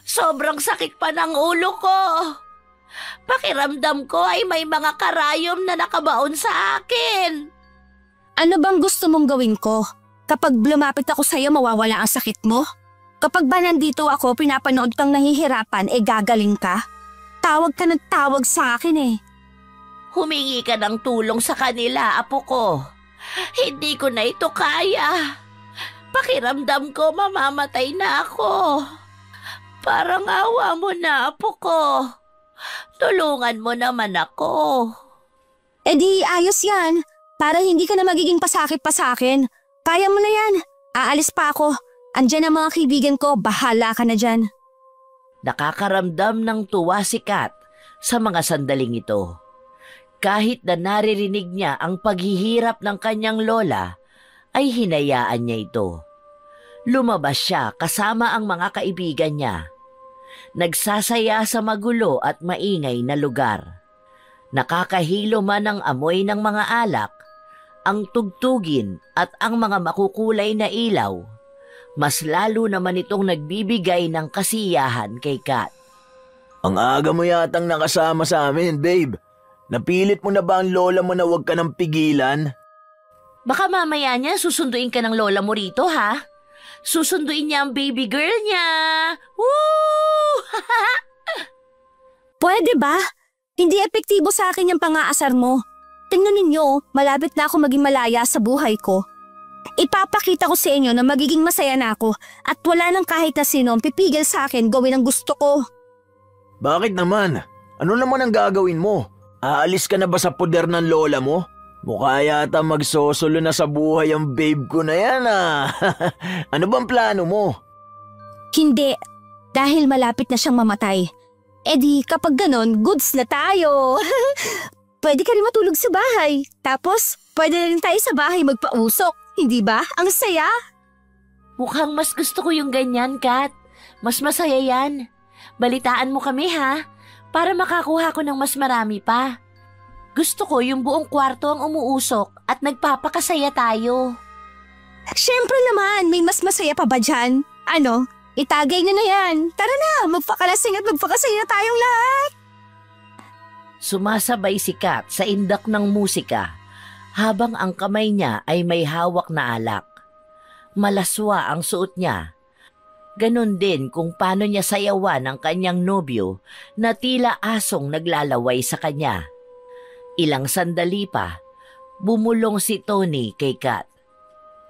Sobrang sakit pa ng ulo ko. Pakiramdam ko ay may mga karayom na nakabaon sa akin. Ano bang gusto mong gawin ko? Kapag lumapit ako sa'yo, mawawala ang sakit mo? Kapag ba nandito ako, pinapanood kang nahihirapan, gagaling ka? Tawag ka ng tawag sa akin eh. Humingi ka ng tulong sa kanila, apo ko. Hindi ko na ito kaya. Pakiramdam ko mamamatay na ako. Parang awa mo na, apo ko. Tulungan mo naman ako. Di ayos yan. Para hindi ka na magiging pasakit pa sa akin. Kaya mo na yan. Aalis pa ako. Andyan ang mga kaibigan ko. Bahala ka na dyan. Nakakaramdam ng tuwa si Kat sa mga sandaling ito. Kahit na naririnig niya ang paghihirap ng kanyang lola, ay hinayaan niya ito. Lumabas siya kasama ang mga kaibigan niya. Nagsasaya sa magulo at maingay na lugar. Nakakahilo man ang amoy ng mga alak, ang tugtugin at ang mga makukulay na ilaw. Mas lalo naman itong nagbibigay ng kasiyahan kay Kat. Ang aga mo yatang nakasama sa amin, babe. Napilit mo na ba ang lola mo na huwag ka nang pigilan? Baka mamaya niya susunduin ka ng lola mo rito, ha? Susunduin niya ang baby girl niya. Woo! Pwede ba? Hindi epektibo sa akin yung pang-aasar mo. Tingnan ninyo, malapit na ako maging malaya sa buhay ko. Ipapakita ko sa inyo na magiging masaya na ako at wala nang kahit na sino ang pipigil sa akin gawin ang gusto ko. Bakit naman? Ano naman ang gagawin mo? Aalis ka na ba sa poder ng lola mo? Mukha yata magsosolo na sa buhay ang babe ko na yan ah. Ano bang plano mo? Hindi, dahil malapit na siyang mamatay. Di kapag ganon, goods na tayo. Pwede ka rin matulog sa bahay. Tapos, pwede na rin tayo sa bahay magpausok. Hindi ba? Ang saya. Mukhang mas gusto ko yung ganyan, Kat. Mas masaya yan. Balitaan mo kami, ha? Para makakuha ko ng mas marami pa. Gusto ko yung buong kwarto ang umuusok at nagpapakasaya tayo. Siyempre naman, may mas masaya pa ba dyan? Ano? Itagay na yan. Tara na, magpakalasing at magpakasaya tayong lahat. Sumasabay si Kat sa indak ng musika habang ang kamay niya ay may hawak na alak. Malaswa ang suot niya. Ganon din kung paano niya sayawan ang kanyang nobyo na tila asong naglalaway sa kanya. Ilang sandali pa, bumulong si Tony kay Kat.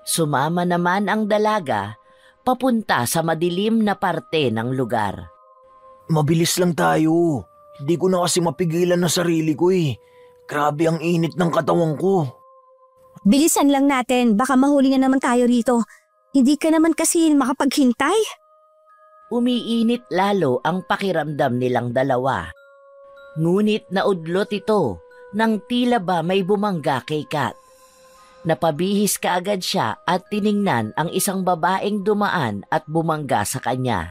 Sumama naman ang dalaga papunta sa madilim na parte ng lugar. Mabilis lang tayo. Hindi ko na kasi mapigilan na sarili ko eh. Grabe ang init ng katawan ko. Bilisan lang natin, baka mahuli na naman tayo rito. Hindi ka naman kasi makapaghintay. Umiinit lalo ang pakiramdam nilang dalawa. Ngunit naudlot ito nang tila ba may bumangga kay Kat. Napabihis kaagad siya at tiningnan ang isang babaeng dumaan at bumangga sa kanya.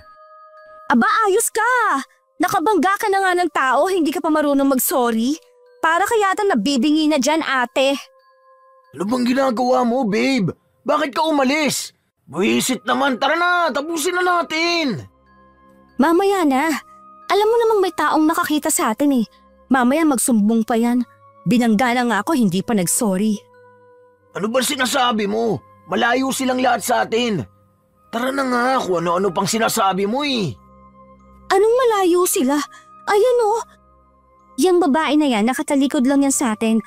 Aba, ayos ka! Nakabangga ka na nga ng tao, hindi ka pa marunong mag-sorry? Para kayata nabibingi na dyan, ate. Ano bang ginagawa mo, babe? Bakit ka umalis? Buwisit naman, tara na, tapusin na natin. Mamaya na. Alam mo namang may taong nakakita sa atin eh. Mamaya magsumbong pa yan. Binangga na nga ako, hindi pa nag-sorry. Ano ba sinasabi mo? Malayo silang lahat sa atin. Tara na nga, kung ano-ano pang sinasabi mo eh. Anong malayo sila? Ayan oh. Yang babae na yan, nakatalikod lang yan sa atin.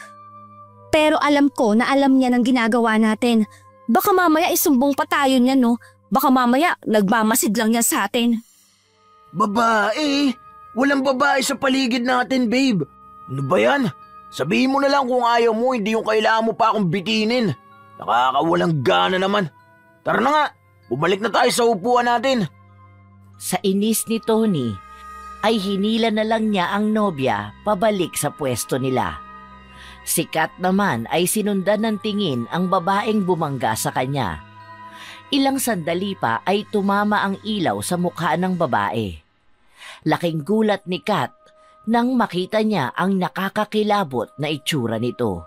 Pero alam ko na alam niya ng ginagawa natin. Baka mamaya isumbong pa tayo niya no. Baka mamaya nagmamasid lang yan sa atin. Babae? Walang babae sa paligid natin, babe. Ano ba yan? Sabihin mo na lang kung ayaw mo, hindi yung kailangan mo pa akong bitinin. Nakakawalang gana naman. Tara na nga, bumalik na tayo sa upuan natin. Sa inis ni Tony, ay hinila na lang niya ang nobya pabalik sa pwesto nila. Si Kat naman ay sinundan ng tingin ang babaeng bumangga sa kanya. Ilang sandali pa ay tumama ang ilaw sa mukha ng babae. Laking gulat ni Kat nang makita niya ang nakakakilabot na itsura nito.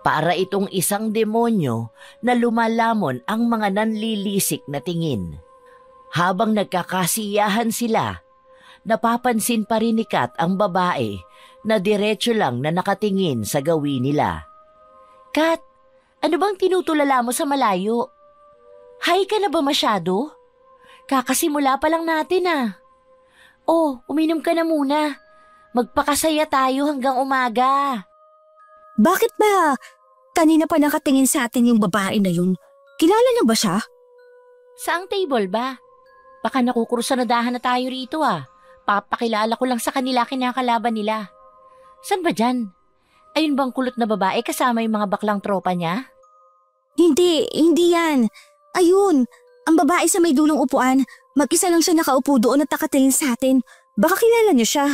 Para itong isang demonyo na lumalamon ang mga nanlilisik na tingin. Habang nagkakasiyahan sila, napapansin pa rin ni Kat ang babae na diretso lang na nakatingin sa gawin nila. Kat, ano bang tinutulala mo sa malayo? Hay ka na ba masyado? Kakasimula pa lang natin ah. Oh, uminom ka na muna. Magpakasaya tayo hanggang umaga. Bakit ba kanina pa nakatingin sa atin yung babae na yun? Kilala niyo ba siya? Saang table ba? Baka nakukursanadahan na tayo rito ah. Papakilala ko lang sa kanila kinakalaban nila. San ba dyan? Ayun bang kulot na babae kasama yung mga baklang tropa niya? Hindi yan. Ayun, ang babae sa may dulong upuan. Mag-isa lang siya nakaupo doon at nakatingin sa atin. Baka kilala niyo siya.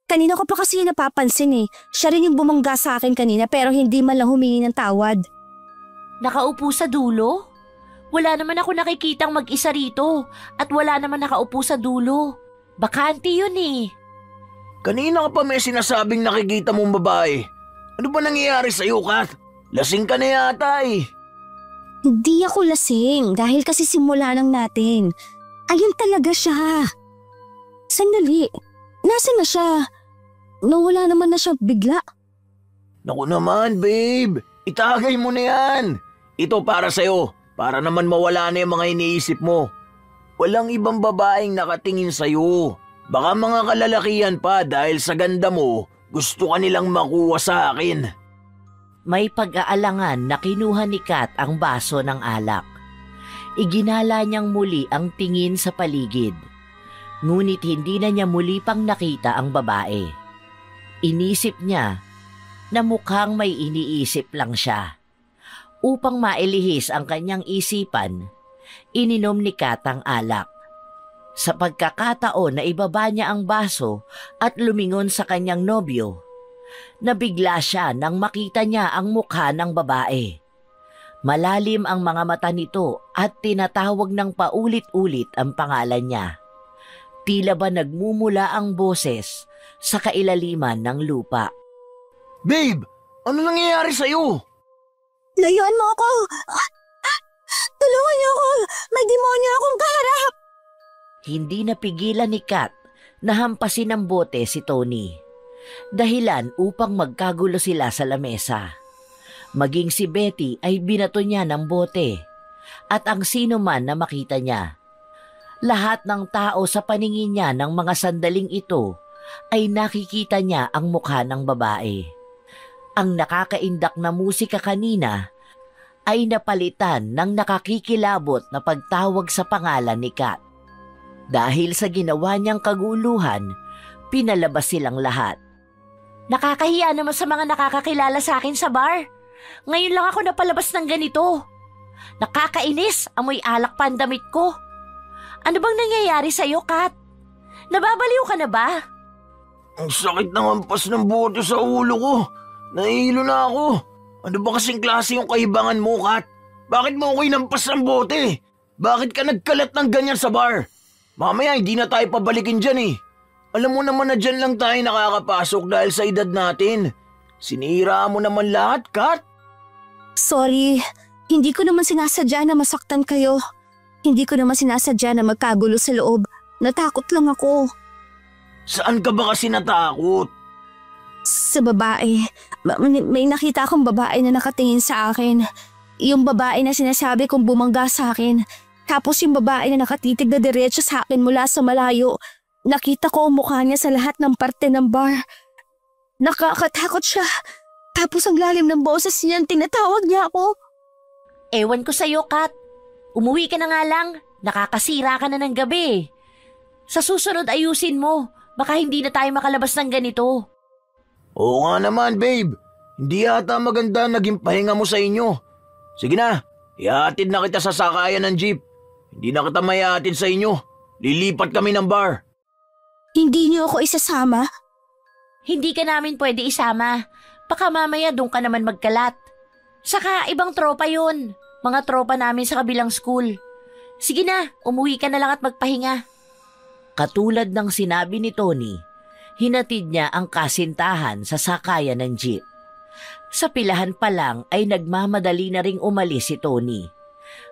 Kanina ko pa kasi napapansin eh. Siya rin yung bumangga sa akin kanina pero hindi man lang humingi ng tawad. Nakaupo sa dulo? Wala naman ako nakikitang mag-isa rito at wala naman nakaupo sa dulo. Bakante yun eh. Kanina ka pa may sinasabing nakikita mong babae. Ano ba nangyayari sa'yo, Kat? Lasing ka na yata eh. Hindi ako lasing dahil kasi simula lang natin. Ayun talaga siya. Sandali, nasaan na siya? Nawala naman na siya bigla. Naku naman, babe. Itagay mo na yan. Ito para sa'yo. Para naman mawala na yung mga iniisip mo. Walang ibang babaeng nakatingin sa'yo. Baka mga kalalakihan pa dahil sa ganda mo, gusto ka nilang makuha sa akin. May pag-aalangan na kinuha ni Kat ang baso ng alak. Iginala niyang muli ang tingin sa paligid. Ngunit hindi na niya muli pang nakita ang babae. Inisip niya na mukhang may iniisip lang siya. Upang mailihis ang kanyang isipan, ininom ni Kat ang alak. Sa pagkakataon na ibaba niya ang baso at lumingon sa kanyang nobyo, nabigla siya nang makita niya ang mukha ng babae. Malalim ang mga mata nito at tinatawag ng paulit-ulit ang pangalan niya. Tila ba nagmumula ang boses sa kailaliman ng lupa. Babe, ano nangyayari sa'yo? Layuan mo ako! Tulungan niyo ako! May demonyo akong kaharap! Hindi napigilan ni Kat na hampasin ng bote si Tony. Dahilan upang magkagulo sila sa lamesa. Maging si Betty ay binato niya ng bote at ang sino man na makita niya. Lahat ng tao sa paningin niya ng mga sandaling ito ay nakikita niya ang mukha ng babae. Ang nakakaindak na musika kanina ay napalitan ng nakakikilabot na pagtawag sa pangalan ni Kat. Dahil sa ginawa niyang kaguluhan, pinalabas silang lahat. Nakakahiya naman sa mga nakakakilala sa akin sa bar. Ngayon lang ako napalabas ng ganito. Nakakainis, amoy alak pa ang damit ko. Ano bang nangyayari sa'yo, Kat? Nababaliw ka na ba? Ang sakit ng hampas ng bote sa ulo ko. Nahihilo na ako. Ano ba kasing klase yung kahibangan mo, Kat? Bakit mo ako inampas ng bote? Bakit ka nagkalat ng ganyan sa bar? Mamaya hindi na tayo pabalikin dyan eh. Alam mo naman na dyan lang tayo nakakapasok dahil sa edad natin. Sinira mo naman lahat, Kat. Sorry, hindi ko naman sinasadya na masaktan kayo. Hindi ko naman sinasadya na magkagulo sa loob. Natakot lang ako. Saan ka ba kasi natakot? Sa babae. May nakita akong babae na nakatingin sa akin. Yung babae na sinasabi kong bumangga sa akin. Tapos yung babae na nakatitig na diretso sa akin mula sa malayo. Nakita ko ang mukha niya sa lahat ng parte ng bar. Nakakatakot siya. Tapos ang lalim ng boses niya, tinatawag niya ako. Ewan ko sa'yo, Kat. Umuwi ka na nga lang. Nakakasira ka na ng gabi. Sa susunod ayusin mo. Baka hindi na tayo makalabas ng ganito. Oo nga naman, babe. Hindi yata maganda naging pahinga mo sa inyo. Sige na, ihatid na kita sa sakayan ng jeep. Hindi na kita maihatid sa inyo. Lilipat kami ng bar. Hindi niyo ako isasama? Hindi ka namin pwede isama. Baka mamaya doon ka naman magkalat. Saka ibang tropa yun. Mga tropa namin sa kabilang school. Sige na, umuwi ka na lang at magpahinga. Katulad ng sinabi ni Tony, hinatid niya ang kasintahan sa sakayan ng jeep. Sa pilahan pa lang ay nagmamadali na ring umalis si Tony,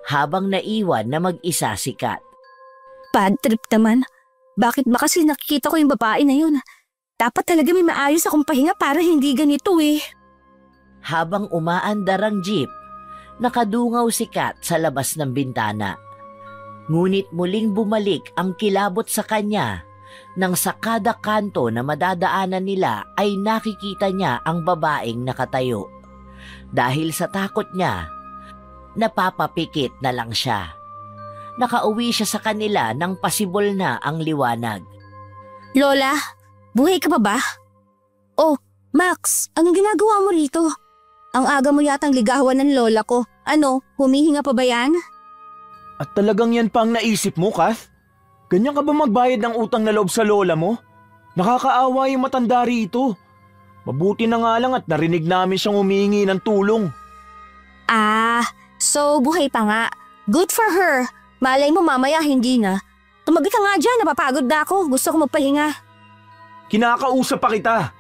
habang naiwan na mag-isa si Kat. Bad trip naman. Bakit ba kasi nakikita ko yung babae na yun? Dapat talaga may maayos akong pahinga para hindi ganito eh. Habang umaandar ang jeep, nakadungaw si Kat sa labas ng bintana. Ngunit muling bumalik ang kilabot sa kanya nang sa kada kanto na madadaanan nila ay nakikita niya ang babaeng nakatayo. Dahil sa takot niya, napapapikit na lang siya. Nakauwi siya sa kanila nang pasibol na ang liwanag. Lola, buhay ka pa ba? Oh, Max, anong ginagawa mo rito? Ang aga mo yatang ligawan ng lola ko. Ano, humihinga pa ba yan? At talagang yan pa ang naisip mo, Kath? Ganyan ka ba magbayad ng utang na loob sa lola mo? Nakakaawa yung matanda rito. Mabuti na nga lang at narinig namin siyang humihingi ng tulong. Ah, so buhay pa nga. Good for her. Malay mo mamaya hindi na. Tumabi ka nga dyan, napapagod na ako. Gusto ko magpahinga. Kinakausap pa kita.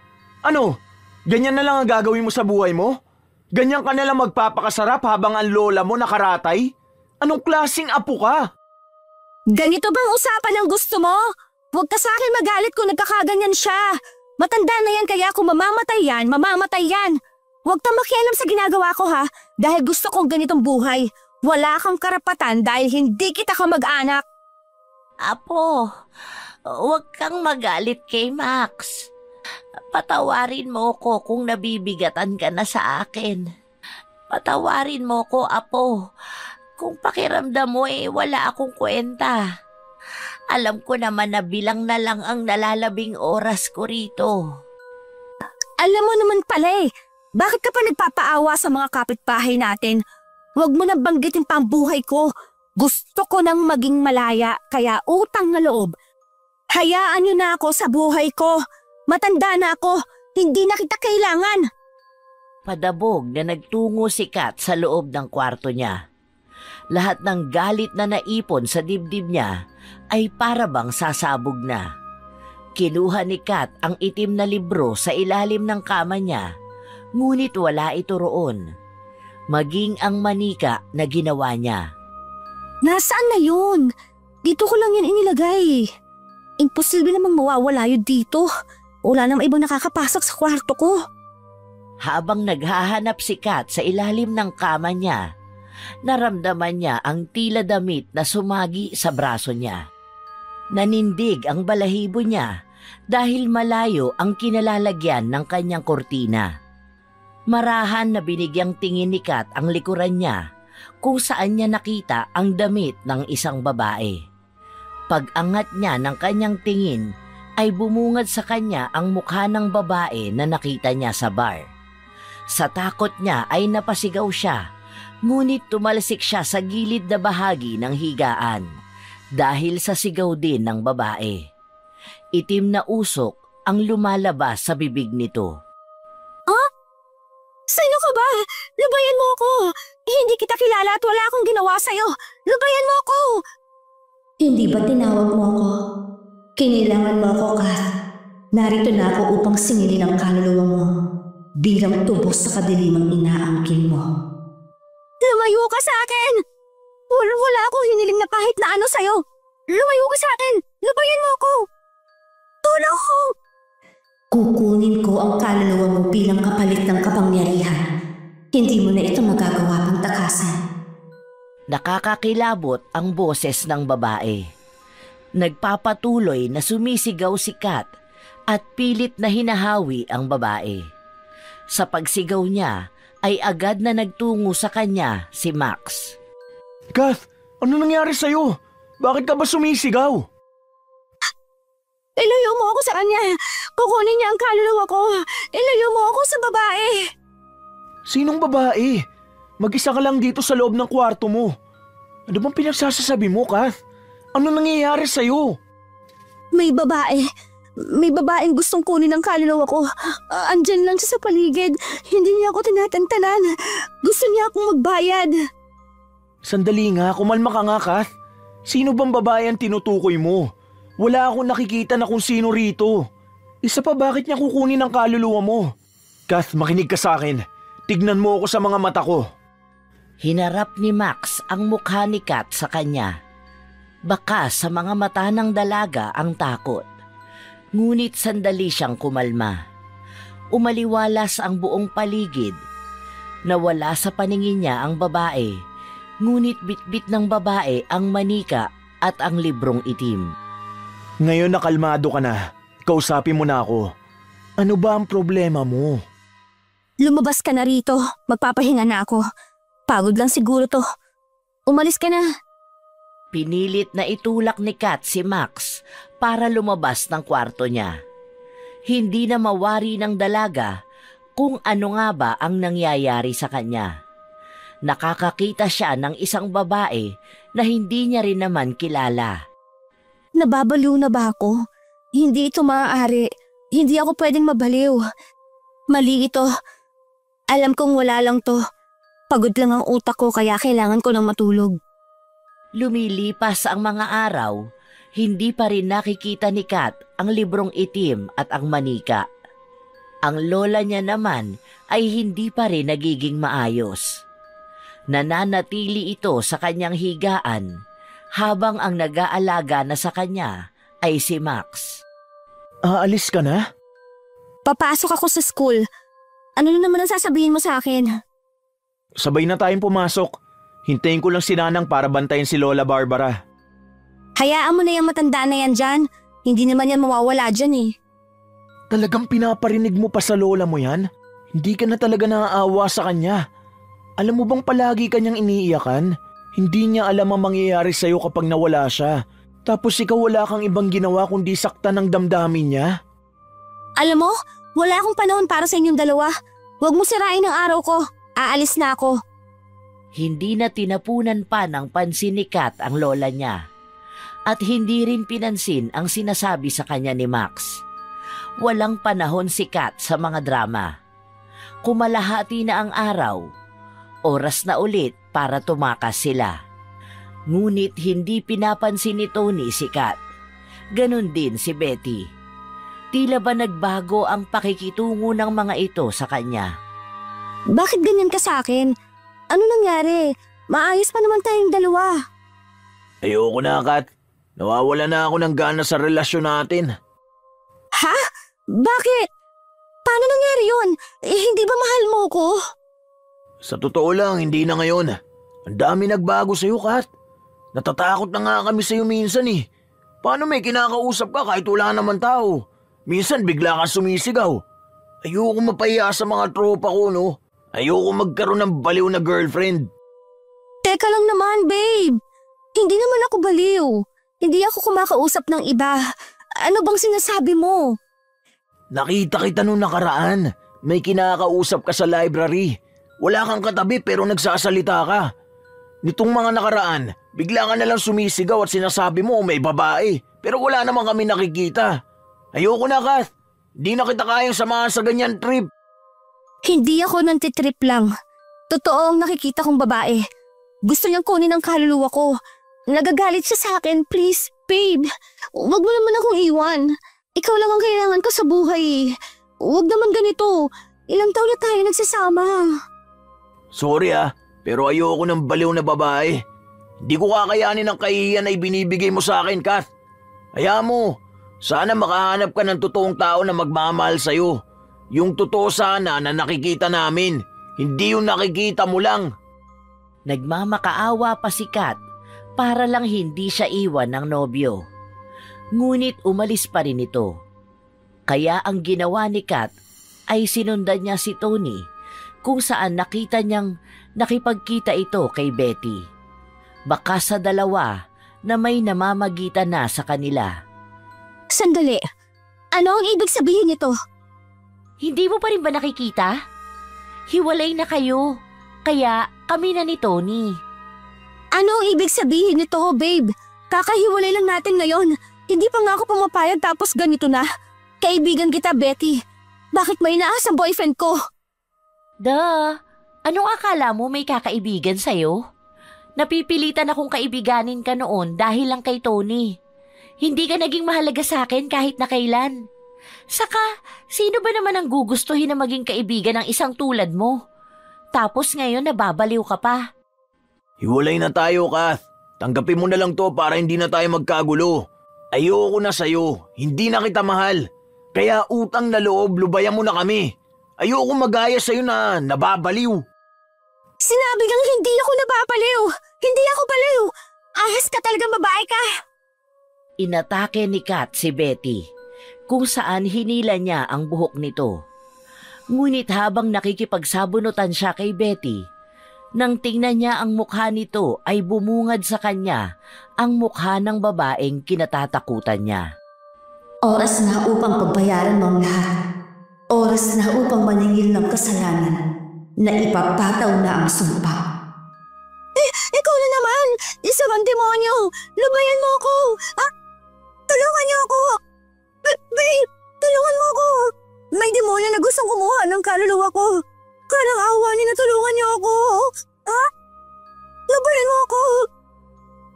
Ano? Ganyan na lang ang gagawin mo sa buhay mo? Ganyan ka na lang magpapakasarap habang ang lola mo nakaratay? Anong klaseng apo ka? Ganito bang usapan ang gusto mo? Huwag ka sa akin magalit kung nagkakaganyan siya. Matanda na yan kaya kung mamamatay yan, mamamatay yan. Huwag kang makialam sa ginagawa ko ha, dahil gusto kong ganitong buhay. Wala kang karapatan dahil hindi kita kamag-anak. Apo, huwag kang magalit kay Max. Patawarin mo ko kung nabibigatan ka na sa akin. Patawarin mo ko, Apo. Kung pakiramdam mo wala akong kwenta. Alam ko naman na bilang na lang ang nalalabing oras ko rito. Alam mo naman pala bakit ka pa nagpapaawa sa mga kapitbahay natin? Huwag mo na banggitin pa ang buhay ko. Gusto ko nang maging malaya, kaya utang na loob. Hayaan niyo na ako sa buhay ko. Matanda na ako, hindi na kita kailangan. Padabog na nagtungo si Kat sa loob ng kwarto niya. Lahat ng galit na naipon sa dibdib niya ay parabang sasabog na. Kinuha ni Kat ang itim na libro sa ilalim ng kama niya, ngunit wala ito roon. Maging ang manika na ginawa niya. Nasaan na yun? Dito ko lang yan inilagay. Imposible namang mawawala yun dito. Wala namang ibang nakakapasok sa kwarto ko. Habang naghahanap si Kat sa ilalim ng kama niya, naramdaman niya ang tila damit na sumagi sa braso niya. Nanindig ang balahibo niya dahil malayo ang kinalalagyan ng kanyang kurtina. Marahan na binigyang tingin ni Kat ang likuran niya kung saan niya nakita ang damit ng isang babae. Pag-angat niya ng kanyang tingin ay bumungad sa kanya ang mukha ng babae na nakita niya sa bar. Sa takot niya ay napasigaw siya, ngunit tumalsik siya sa gilid na bahagi ng higaan dahil sa sigaw din ng babae. Itim na usok ang lumalabas sa bibig nito. Ah? Sino ka ba? Lubayan mo ako! Hindi kita kilala at wala akong ginawa sa'yo! Lubayan mo ako! Hindi ba tinawag mo ako? Kinilangan mo ako, Kath. Narito na ako upang singilin ang kaluluwa mo bilang tubos sa kadilimang inaangkin mo. Lumayo ka sa akin! Wala akong hiniling na kahit na ano sa'yo! Lumayo ka sa akin! Lubayan mo ako! Tulong ko! Kukunin ko ang kaluluwa mo bilang kapalit ng kapangyarihan. Hindi mo na ito magagawa pang takasan. Nakakakilabot ang boses ng babae. Nagpapatuloy na sumisigaw si Kat at pilit na hinahawi ang babae. Sa pagsigaw niya ay agad na nagtungo sa kanya si Max. Kath, ano nangyari sa'yo? Bakit ka ba sumisigaw? Ilayo mo ako sa kanya. Kukunin niya ang kaluluwa ko. Ilayo mo ako sa babae. Sinong babae? Mag-isa ka lang dito sa loob ng kwarto mo. Ano bang pinagsasasabi mo, Kath? Ano nangyayari sa'yo? May babae. May babaeng gustong kunin ang kaluluwa ko. Andyan lang siya sa paligid. Hindi niya ako tinatantanan. Gusto niya akong magbayad. Sandali nga, kumalma ka nga, Kath. Sino bang babae ang tinutukoy mo? Wala akong nakikita na kung sino rito. Isa pa, bakit niya kukunin ang kaluluwa mo? Kath, makinig ka sa akin. Tignan mo ako sa mga mata ko. Hinarap ni Max ang mukha ni Kat sa kanya. Baka sa mga mata ng dalaga ang takot. Ngunit sandali siyang kumalma. Umaliwalas ang buong paligid. Nawala sa paningin niya ang babae. Ngunit bitbit ng babae ang manika at ang librong itim. Ngayon nakalmado ka na. Kausapin mo na ako. Ano ba ang problema mo? Lumabas ka na rito. Magpapahinga na ako. Pagod lang siguro to. Umalis ka na. Pinilit na itulak ni Kat si Max para lumabas ng kwarto niya. Hindi na mawari ng dalaga kung ano nga ba ang nangyayari sa kanya. Nakakakita siya ng isang babae na hindi niya rin naman kilala. Nababaliw na ba ako? Hindi ito maaari. Hindi ako pwedeng mabaliw. Mali ito. Alam kong wala lang to. Pagod lang ang utak ko kaya kailangan ko ng matulog. Lumilipas ang mga araw, hindi pa rin nakikita ni Kat ang librong itim at ang manika. Ang lola niya naman ay hindi pa rin nagiging maayos. Nananatili ito sa kanyang higaan habang ang nag-aalaga na sa kanya ay si Max. Aalis ka na? Papasok ako sa school. Ano na naman ang sasabihin mo sa akin? Sabay na tayong pumasok. Hintayin ko lang si Nanang para bantayan si Lola Barbara. Hayaan mo na yung matanda na yan dyan. Hindi naman yan mawawala dyan eh. Talagang pinaparinig mo pa sa lola mo yan? Hindi ka na talaga naaawa sa kanya. Alam mo bang palagi kanyang iniiyakan? Hindi niya alam ang mangyayari sa'yo kapag nawala siya. Tapos ikaw wala kang ibang ginawa kundi saktan ng damdamin niya. Alam mo, wala akong panahon para sa inyong dalawa. Huwag mo sirain ang araw ko. Aalis na ako. Hindi na tinapunan pa ng pansin ni Kat ang lola niya. At hindi rin pinansin ang sinasabi sa kanya ni Max. Walang panahon si Kat sa mga drama. Kumalahati na ang araw. Oras na ulit para tumakas sila. Ngunit hindi pinapansin ni Tony si Kat. Ganon din si Betty. Tila ba nagbago ang pakikitungo ng mga ito sa kanya? Bakit ganyan ka sa akin? Ano nangyari? Maayos pa naman tayong dalawa. Ayoko na, Kat. Nawawala na ako ng gana sa relasyon natin. Ha? Bakit? Paano nangyari yun? Hindi ba mahal mo ko? Sa totoo lang, hindi na ngayon. Ang dami nagbago sa'yo, Kat. Natatakot na nga kami sa'yo minsan eh. Paano may kinakausap ka kahit wala naman tao? Minsan bigla kang sumisigaw. Ayoko mapahiya sa mga tropa ko, no? Ayoko magkaroon ng baliw na girlfriend. Teka lang naman, babe. Hindi naman ako baliw. Hindi ako kumakausap ng iba. Ano bang sinasabi mo? Nakita kita nung nakaraan. May kinakausap ka sa library. Wala kang katabi pero nagsasalita ka. Nitong mga nakaraan, bigla ka nalang sumisigaw at sinasabi mo may babae. Pero wala naman kami nakikita. Ayoko na, Kath. Di na kita kayang samahan sa ganyan trip. Hindi ako nantitrip lang. Totoo ang nakikita kong babae. Gusto niyang kunin ang kaluluwa ko. Nagagalit siya sa akin, please, babe. Huwag mo naman akong iwan. Ikaw lang ang kailangan ko sa buhay. Huwag naman ganito. Ilang taon na tayo nagsasama. Sorry pero ayoko ng baliw na babae. Hindi ko kakayanin ang kahihiyan na ibinibigay mo sa akin, Kath. Hayaan mo, sana makahanap ka ng totoong tao na magmamahal sa'yo. Yung totoo sana na nakikita namin, hindi yung nakikita mo lang. Nagmamakaawa pa si Kat para lang hindi siya iwan ng nobyo. Ngunit umalis pa rin ito. Kaya ang ginawa ni Kat ay sinundan niya si Tony kung saan nakita niyang nakipagkita ito kay Betty. Baka sa dalawa, na may namamagitan na sa kanila. Sandali, ano ang ibig sabihin nito? Hindi mo pa rin ba nakikita? Hiwalay na kayo, kaya kami na ni Tony. Ano ang ibig sabihin nito, babe? Kakahiwalay lang natin ngayon. Hindi pa nga ako pumapayag tapos ganito na. Kaibigan kita, Betty. Bakit may inaas ang boyfriend ko? Anong akala mo may kakaibigan sa'yo? Napipilitan akong kaibiganin ka noon dahil lang kay Tony. Hindi ka naging mahalaga sa akin kahit na kailan. Saka, sino ba naman ang gugustuhin na maging kaibigan ng isang tulad mo? Tapos ngayon nababaliw ka pa. Hiwalay na tayo, Kath. Tanggapin mo na lang to para hindi na tayo magkagulo. Ayoko na sa'yo. Hindi na kita mahal. Kaya utang na loob, lubayan mo na kami. Ayoko magaya sa'yo na nababaliw. Sinabi kang hindi ako nababaliw. Hindi ako baliw. Ahas ka talagang babae ka. Inatake ni Kat si Betty, kung saan hinila niya ang buhok nito. Ngunit habang nakikipagsabunutan siya kay Betty, nang tingnan niya ang mukha nito ay bumungad sa kanya ang mukha ng babaeng kinatatakutan niya. Oras na upang pagbayaran mo ang lahat. Oras na upang maningil ng kasalanan na ipapataw na ang sumpa. Ikaw na naman! Isa kang demonyo! Lubayan mo ako! Tulungan niyo ako! Babe! Tulungan mo ako! May demonyo na gustong kumuha ng kaluluwa ko. Karang awa niyo na tulungan niyo ako! Lubayan mo ako!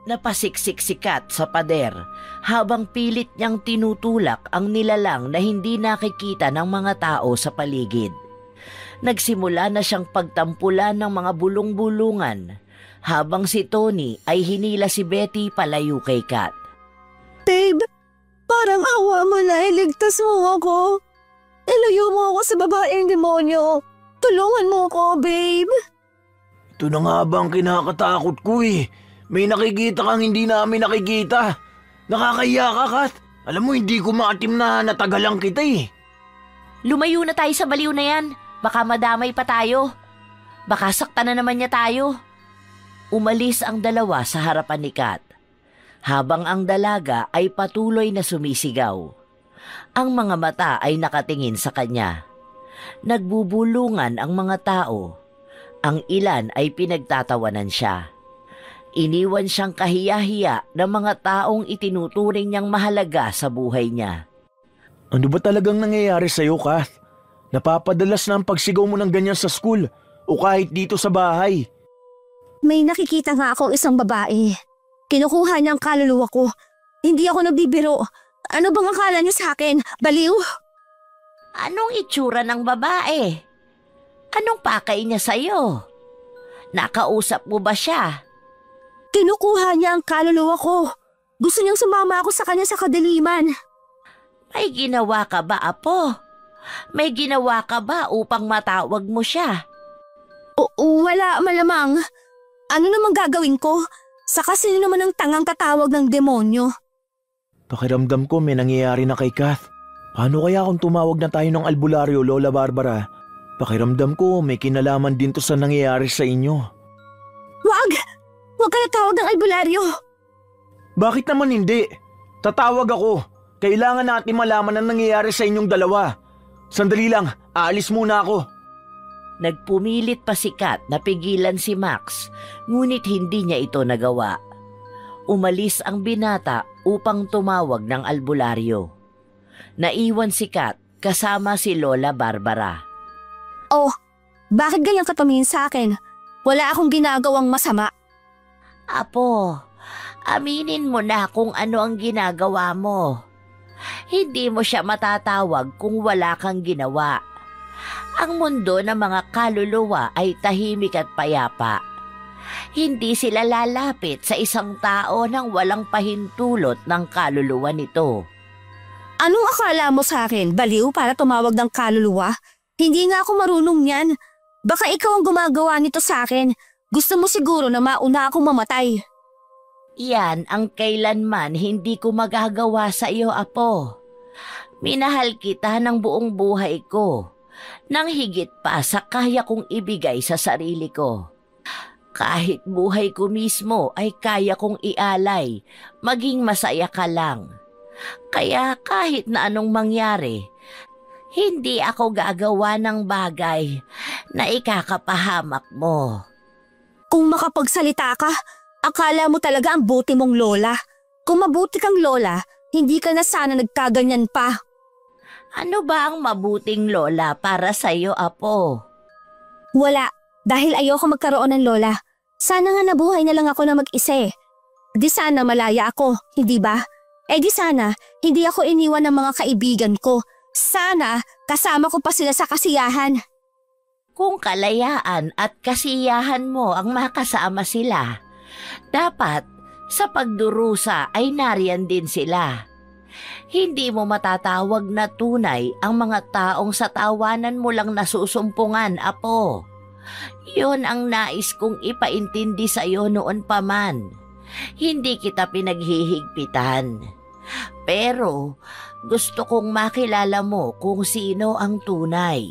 Napasiksik si Kat sa pader habang pilit niyang tinutulak ang nilalang na hindi nakikita ng mga tao sa paligid. Nagsimula na siyang pagtampulan ng mga bulong-bulungan habang si Tony ay hinila si Betty palayo kay Kat. Babe, parang awa mo na, iligtas mo ako. Ilayo mo ako sa babaeng demonyo. Tulungan mo ako, babe. Ito na nga ba ang kinakatakot ko eh. May nakikita kang hindi namin nakikita. Nakakahiya ka, Kat. Alam mo, hindi ko maatim na natagalan kita eh. Lumayo na tayo sa baliw na yan. Baka madamay pa tayo. Baka saktan na naman niya tayo. Umalis ang dalawa sa harapan ni Kat, habang ang dalaga ay patuloy na sumisigaw. Ang mga mata ay nakatingin sa kanya. Nagbubulungan ang mga tao. Ang ilan ay pinagtatawanan siya. Iniwan siyang kahiya-hiya ng mga taong itinuturing niyang mahalaga sa buhay niya. Ano ba talagang nangyayari sa'yo, Kath? Napapadalas na ang pagsigaw mo ng ganyan sa school o kahit dito sa bahay. May nakikita nga akong isang babae. Kinukuha niya ang kaluluwa ko. Hindi ako nagbibiro. Ano bang akala niyo sa akin? Baliw? Anong itsura ng babae? Anong pakay niya sa'yo? Nakausap mo ba siya? Kinukuha niya ang kaluluwa ko. Gusto niyang sumama ako sa kanya sa kadiliman. May ginawa ka ba, Apo? May ginawa ka ba upang matawag mo siya? Wala, malamang. Ano namang gagawin ko? Saka sino naman ang tangang katawag ng demonyo? Pakiramdam ko may nangyayari na kay Kath. Paano kaya kung tumawag na tayo ng albularyo, Lola Barbara? Pakiramdam ko may kinalaman din to sa nangyayari sa inyo. Wag! Huwag ka natawag ng albularyo! Bakit naman hindi? Tatawag ako. Kailangan natin malaman ang nangyayari sa inyong dalawa. Sandali lang, aalis muna ako. Nagpumilit pa si Kat na pigilan si Max, ngunit hindi niya ito nagawa. Umalis ang binata upang tumawag ng albularyo. Naiwan si Kat kasama si Lola Barbara. Oh, bakit ganyan ka tumingin sa akin? Wala akong ginagawang masama. Apo, aminin mo na kung ano ang ginagawa mo. Hindi mo siya matatawag kung wala kang ginawa. Ang mundo ng mga kaluluwa ay tahimik at payapa. Hindi sila lalapit sa isang tao nang walang pahintulot ng kaluluwa nito. Anong akala mo sa akin? Baliw para tumawag ng kaluluwa? Hindi nga ako marunong yan. Baka ikaw ang gumagawa nito sa akin. Gusto mo siguro na mauna akong mamatay. Yan ang kailanman hindi ko magagawa sa iyo, Apo. Minahal kita ng buong buhay ko, nang higit pa sa kaya kong ibigay sa sarili ko. Kahit buhay ko mismo ay kaya kong ialay, maging masaya ka lang. Kaya kahit na anong mangyari, hindi ako gagawa ng bagay na ikakapahamak mo. Kung makapagsalita ka, akala mo talaga ang buti mong lola. Kung mabuti kang lola, hindi ka na sana nagkaganyan pa. Ano ba ang mabuting lola para sa'yo, Apo? Wala, dahil ayoko magkaroon ng lola. Sana nga nabuhay na lang ako na mag-isa eh. Di sana malaya ako, hindi ba? Di sana hindi ako iniwan ng mga kaibigan ko. Sana kasama ko pa sila sa kasiyahan. Kung kalayaan at kasiyahan mo ang makasama sila, dapat sa pagdurusa ay nariyan din sila. Hindi mo matatawag na tunay ang mga taong sa tawanan mo lang nasusumpungan, Apo. Yun ang nais kong ipaintindi sa iyo noon pa man. Hindi kita pinaghihigpitan. Pero gusto kong makilala mo kung sino ang tunay.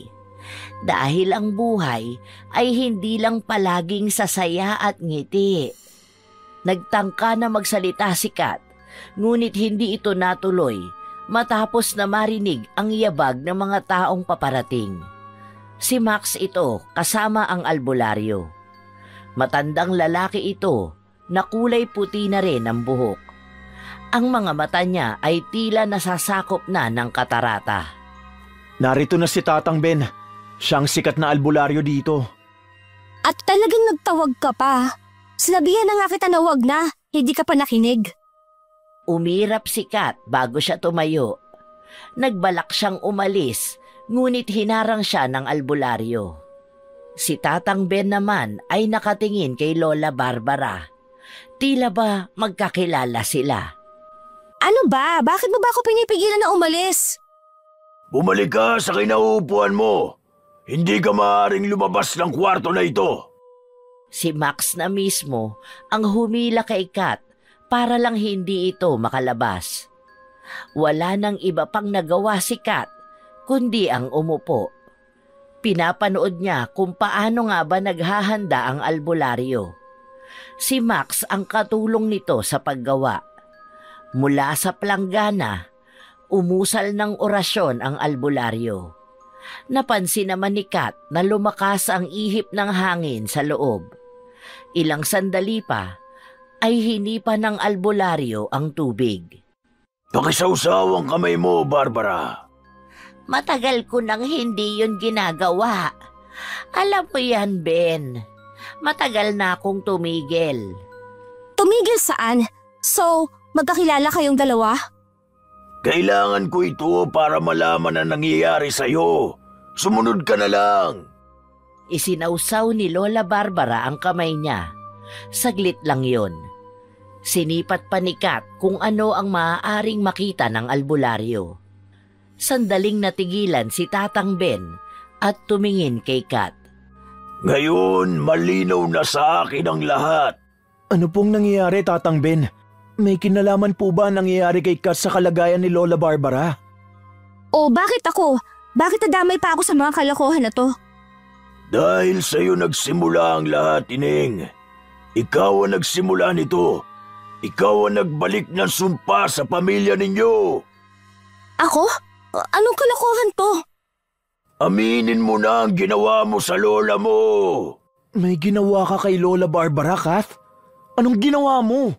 Dahil ang buhay ay hindi lang palaging sasaya at ngiti. Nagtangka na magsalita si Kat, ngunit hindi ito natuloy matapos na marinig ang yabag ng mga taong paparating. Si Max ito kasama ang albularyo. Matandang lalaki ito na kulay puti na rin ang buhok. Ang mga mata niya ay tila nasasakop na ng katarata. Narito na si Tatang Ben. Siyang sikat na albularyo dito. At talagang nagtawag ka pa. Sinabihan na nga kita na wag na, hindi ka pa nakinig. Umirap si Kat bago siya tumayo. Nagbalak siyang umalis, ngunit hinarang siya ng albularyo. Si Tatang Ben naman ay nakatingin kay Lola Barbara. Tila ba magkakilala sila? Ano ba? Bakit mo ba ako pinipigilan na umalis? Bumalik ka sa kinauupuan mo. Hindi ka maaaring lumabas ng kwarto na ito. Si Max na mismo ang humila kay Kat para lang hindi ito makalabas. Wala nang iba pang nagawa si Kat kundi ang umupo. Pinapanood niya kung paano nga ba naghahanda ang albularyo. Si Max ang katulong nito sa paggawa. Mula sa planggana, umusal ng orasyon ang albularyo. Napansin naman ni Kat na lumakas ang ihip ng hangin sa loob. Ilang sandali pa ay hinipa ng albularyo ang tubig. Pakisawsaw ang kamay mo, Barbara. Matagal ko nang hindi yun ginagawa. Alam mo yan, Ben. Matagal na akong tumigil. Tumigil saan? So, magkakilala kayong dalawa? Kailangan ko ito para malaman ang nangyayari sa'yo. Sumunod ka na lang. Isinawsaw ni Lola Barbara ang kamay niya. Saglit lang yon. Sinipat pa ni Kat kung ano ang maaaring makita ng albularyo. Sandaling natigilan si Tatang Ben at tumingin kay Kat. Ngayon, malinaw na sa akin ang lahat. Ano pong nangyayari, Tatang Ben? May kinalaman po ba nangyayari kay Kat sa kalagayan ni Lola Barbara? O bakit ako? Bakit nadamay pa ako sa mga kalokohan na to? Dahil sa'yo nagsimula ang lahat, Ining. Ikaw ang nagsimula nito. Ikaw ang nagbalik ng sumpa sa pamilya ninyo. Ako? Anong kalokohan to? Aminin mo na ang ginawa mo sa lola mo. May ginawa ka kay Lola Barbara, Kath? Anong ginawa mo?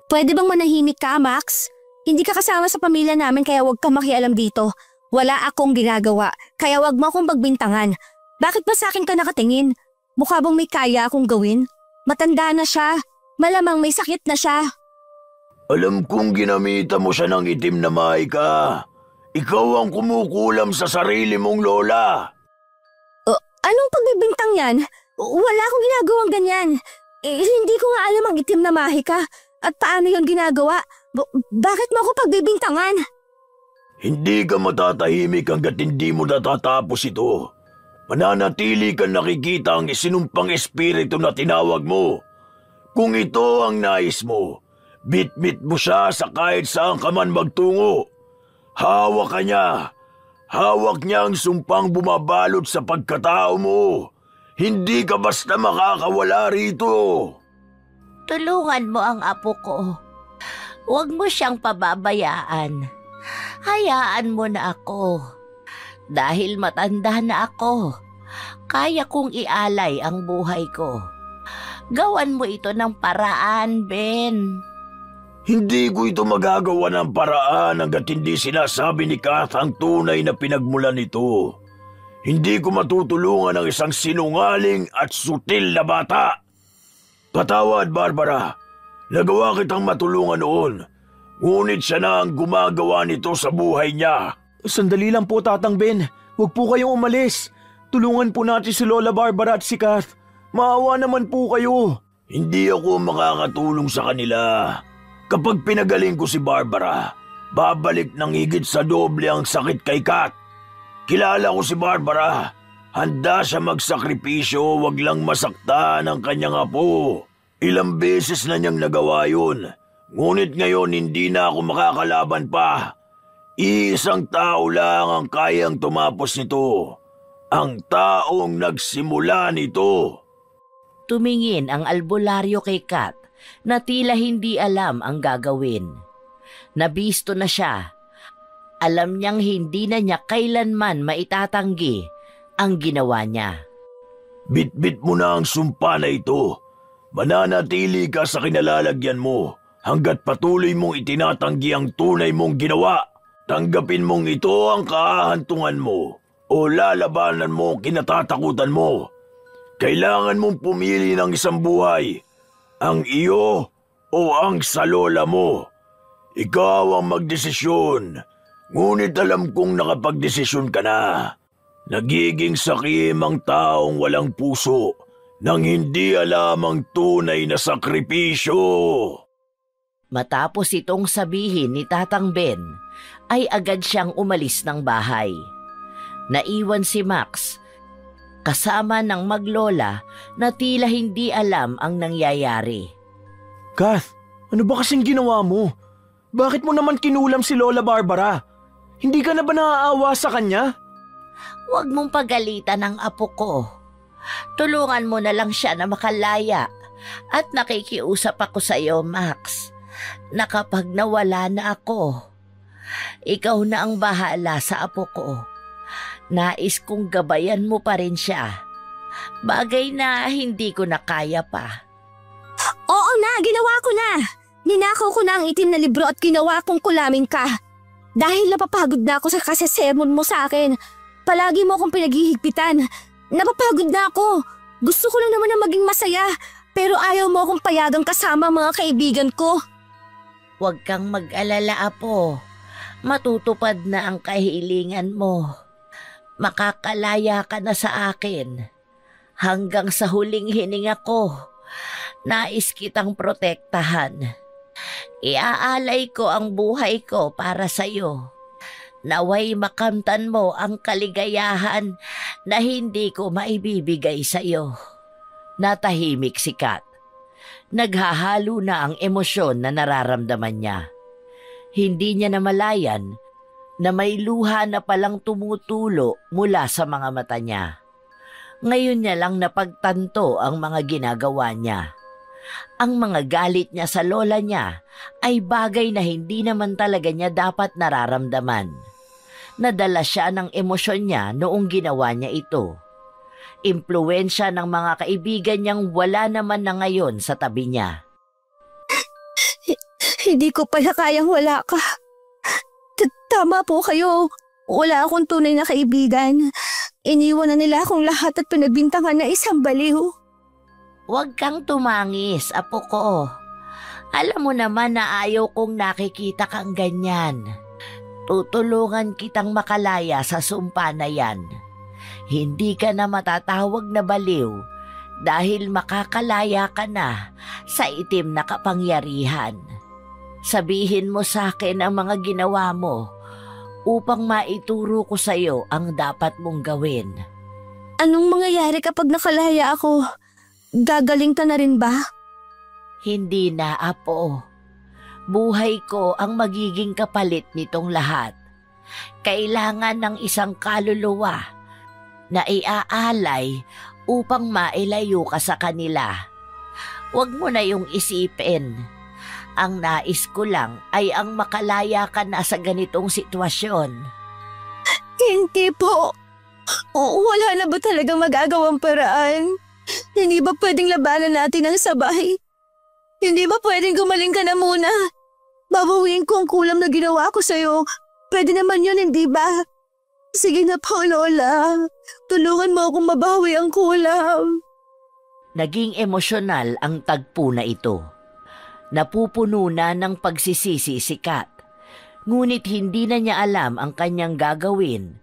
Pwede bang manahimik ka, Max? Hindi ka kasama sa pamilya namin kaya wag kang makialam dito. Wala akong ginagawa, kaya wag mo akong pagbintangan. Bakit ba sa akin ka nakatingin? Mukha bang may kaya akong gawin? Matanda na siya. Malamang may sakit na siya. Alam kong ginamitan mo siya ng itim na maika. Ikaw ang kumukulam sa sarili mong lola. Anong pagbibintang yan? Wala akong ginagawang ganyan. Hindi ko nga alam ang itim na mahika. At paano yon ginagawa? Bakit mo ako pagbibintangan? Hindi ka matatahimik hanggat hindi mo natatapos ito. Mananatili kang nakikita ang isinumpang espiritu na tinawag mo. Kung ito ang nais mo, bit-bit mo siya sa kahit saan ka man magtungo. Hawak ka niya. Hawak niya ang sumpang bumabalot sa pagkatao mo. Hindi ka basta makakawala rito. Tulungan mo ang apo ko. Huwag mo siyang pababayaan. Hayaan mo na ako. Dahil matanda na ako, kaya kong ialay ang buhay ko. Gawan mo ito ng paraan, Ben. Hindi ko ito magagawa ng paraan hanggat hindi sinasabi ni Kath ang tunay na pinagmulan nito. Hindi ko matutulungan ang isang sinungaling at sutil na bata. Patawad, Barbara. Nagawa kitang matulungan noon. Ngunit siya na ang gumagawa nito sa buhay niya. Sandali lang po, Tatang Ben. Huwag po kayong umalis. Tulungan po natin si Lola Barbara at si Kath. Maawa naman po kayo. Hindi ako makakatulong sa kanila. Kapag pinagaling ko si Barbara, babalik ng higit sa doble ang sakit kay Kath. Kilala ko si Barbara. Handa siya magsakripisyo, wag lang masaktan ang kanyang apo. Ilang beses na niyang nagawa yun. Ngunit ngayon hindi na ako makakalaban pa. Iisang tao lang ang kayang tumapos nito. Ang taong nagsimula nito. Tumingin ang albularyo kay Kath na tila hindi alam ang gagawin. Nabisto na siya. Alam niyang hindi na niya kailanman maitatanggi ang ginawa niya. Bitbit mo na ang sumpa na ito. Mananatili ka sa kinalalagyan mo hanggat patuloy mong itinatanggi ang tunay mong ginawa. Tanggapin mong ito ang kahahantungan mo o lalabanan mo ang kinatatakutan mo. Kailangan mong pumili ng isang buhay, ang iyo o ang sa lola mo. Ikaw ang magdesisyon. Ngunit alam kong nakapagdesisyon ka na. Nagiging sakim ang taong walang puso nang hindi alam ang tunay na sakripisyo. Matapos itong sabihin ni Tatang Ben, ay agad siyang umalis ng bahay. Naiwan si Max, kasama ng maglola na tila hindi alam ang nangyayari. Kath, ano ba kasing ginawa mo? Bakit mo naman kinulam si Lola Barbara? Hindi ka na ba naaawa sa kanya? Huwag mong pagalitan ang apo ko. Tulungan mo na lang siya na makalaya. At nakikiusap ako sa iyo, Max, na kapag nawala na ako, ikaw na ang bahala sa apo ko. Nais kong gabayan mo pa rin siya. Bagay na hindi ko na kaya pa. Oo na, ginawa ko na. Ninakaw ko na ang itim na libro at ginawa kong kulamin ka. Dahil napapagod na ako sa kasesermon mo sa akin. Palagi mo akong pinaghihigpitan. Napapagod na ako. Gusto ko lang naman na maging masaya. Pero ayaw mo akong payagang kasama mga kaibigan ko. Huwag kang mag-alala, apo. Matutupad na ang kahilingan mo. Makakalaya ka na sa akin. Hanggang sa huling hininga ko, nais kitang protektahan. Iaalay ko ang buhay ko para sa iyo. Naway makamtan mo ang kaligayahan na hindi ko maibibigay sa iyo. Natahimik si Kath. Naghahalo na ang emosyon na nararamdaman niya. Hindi niya namalayan na may luha na palang tumutulo mula sa mga mata niya. Ngayon niya lang napagtanto ang mga ginagawa niya. Ang mga galit niya sa lola niya ay bagay na hindi naman talaga niya dapat nararamdaman. Nadala siya ng emosyon niya noong ginawa niya ito. Impluwensya ng mga kaibigan niyang wala naman na ngayon sa tabi niya. Hindi ko pala kayang wala ka. Tama po kayo. Wala akong tunay na kaibigan. Iniwan na nila akong lahat at pinagbintangan na isang baliw. Huwag kang tumangis, apo ko. Alam mo naman na ayaw kong nakikita kang ganyan. Tutulungan kitang makalaya sa sumpa na yan. Hindi ka na matatawag na baliw dahil makakalaya ka na sa itim na kapangyarihan. Sabihin mo sa akin ang mga ginawa mo upang maituro ko sa iyo ang dapat mong gawin. Anong mangyayari kapag nakalaya ako? Gagaling ka na rin ba? Hindi na, apo. Buhay ko ang magiging kapalit nitong lahat. Kailangan ng isang kaluluwa na iaalay upang mailayo ka sa kanila. Huwag mo na yung isipin. Ang nais ko lang ay ang makalaya ka na sa ganitong sitwasyon. Hindi po. Wala na ba talagang magagawang paraan? Hindi ba pwedeng labanan natin ang sabay? Hindi ba pwedeng gumaling ka na muna? Babawiin ko ang kulam na ginawa ko sa'yo. Pwede naman yun, hindi ba? Sige na po, Lola. Tulungan mo akong mabawi ang kulam. Naging emosyonal ang tagpo na ito. Napupuno na ng pagsisisi si Kat. Ngunit hindi na niya alam ang kanyang gagawin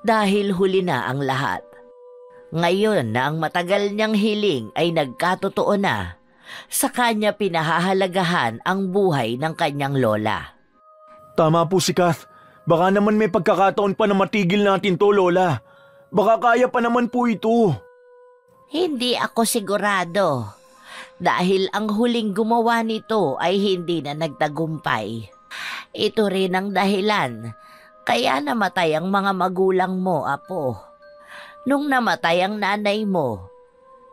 dahil huli na ang lahat. Ngayon na ang matagal niyang hiling ay nagkatotoo na, sa kanya pinahahalagahan ang buhay ng kanyang lola. Tama po si Kath. Baka naman may pagkakataon pa na matigil natin to, Lola. Baka kaya pa naman po ito. Hindi ako sigurado. Dahil ang huling gumawa nito ay hindi na nagtagumpay. Ito rin ang dahilan kaya namatay ang mga magulang mo, apo. Nung namatay ang nanay mo,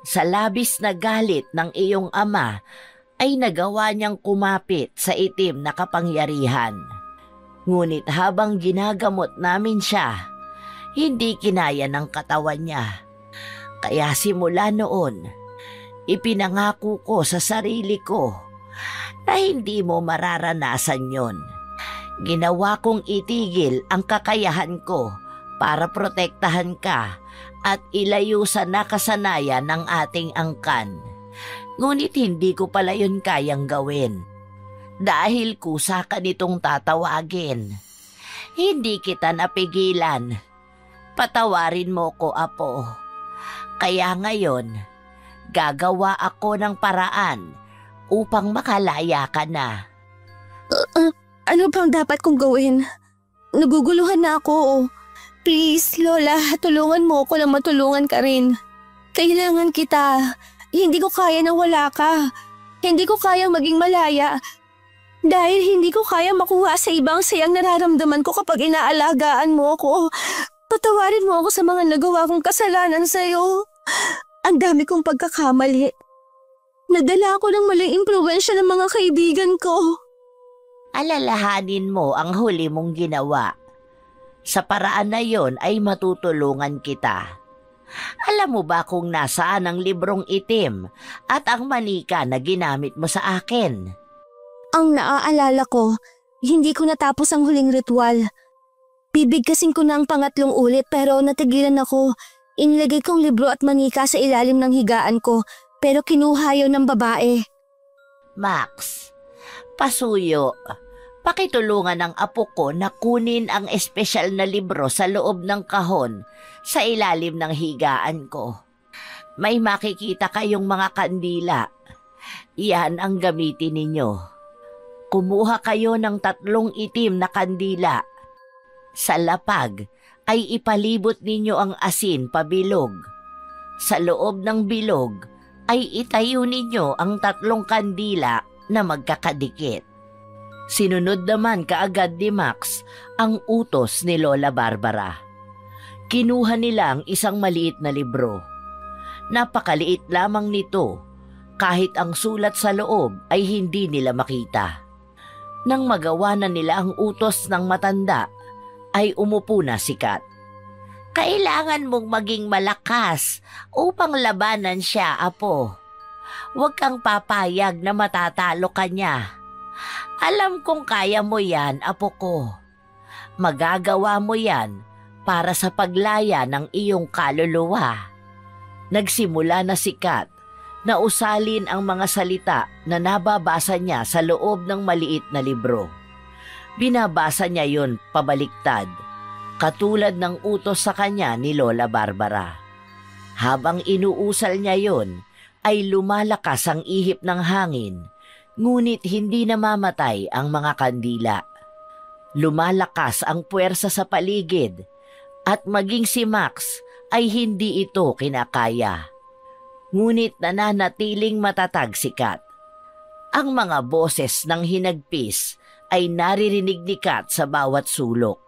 sa labis na galit ng iyong ama ay nagawa niyang kumapit sa itim na kapangyarihan. Ngunit habang ginagamot namin siya, hindi kinaya ng katawan niya. Kaya simula noon, ipinangako ko sa sarili ko na hindi mo mararanasan yon. Ginawa kong itigil ang kakayahan ko para protektahan ka at ilayo sa nakasanayan ng ating angkan. Ngunit hindi ko pala yun kayang gawin. Dahil kusa ka nitong tatawagin. Hindi kita napigilan. Patawarin mo ko, apo. Kaya ngayon, gagawa ako ng paraan upang makalaya ka na. Ano bang dapat kong gawin? Naguguluhan na ako. Please, Lola, tulungan mo ako na matulungan ka rin. Kailangan kita. Hindi ko kaya na wala ka. Hindi ko kaya maging malaya. Dahil hindi ko kaya makuha sa ibang sayang nararamdaman ko kapag inaalagaan mo ako. Patawarin mo ako sa mga nagawa kong kasalanan sa'yo. Ang dami kong pagkakamali. Nadala ako ng maling impluwensya ng mga kaibigan ko. Alalahanin mo ang huli mong ginawa. Sa paraan na yon ay matutulungan kita. Alam mo ba kung nasaan ang librong itim at ang manika na ginamit mo sa akin? Ang naaalala ko, hindi ko natapos ang huling ritual. Bibigkasin ko na ang pangatlong ulit pero natigilan ako. Inilagay kong libro at manika sa ilalim ng higaan ko pero kinuha yun ng babae. Max, pasuyo. Pakitulungan ng apo ko na kunin ang espesyal na libro sa loob ng kahon sa ilalim ng higaan ko. May makikita kayong mga kandila. Iyan ang gamitin ninyo. Kumuha kayo ng 3 itim na kandila. Sa lapag ay ipalibot ninyo ang asin pabilog. Sa loob ng bilog ay itayo ninyo ang 3 kandila na magkakadikit. Sinunod naman kaagad ni Max ang utos ni Lola Barbara. Kinuha nila ang isang maliit na libro. Napakaliit lamang nito, kahit ang sulat sa loob ay hindi nila makita. Nang magawa na nila ang utos ng matanda, ay umupo na si Kat. Kailangan mong maging malakas upang labanan siya, apo. Huwag kang papayag na matatalo ka niya. Alam kong kaya mo yan, apo ko. Magagawa mo yan para sa paglaya ng iyong kaluluwa. Nagsimula na si Kat na usalin ang mga salita na nababasa niya sa loob ng maliit na libro. Binabasa niya yon pabaliktad, katulad ng utos sa kanya ni Lola Barbara. Habang inuusal niya yon, ay lumalakas ang ihip ng hangin, ngunit hindi namamatay ang mga kandila. Lumalakas ang puwersa sa paligid, at maging si Max ay hindi ito kinakaya. Ngunit nananatiling matatag si Kat. Ang mga boses ng hinagpis ay naririnig ni Kat sa bawat sulok.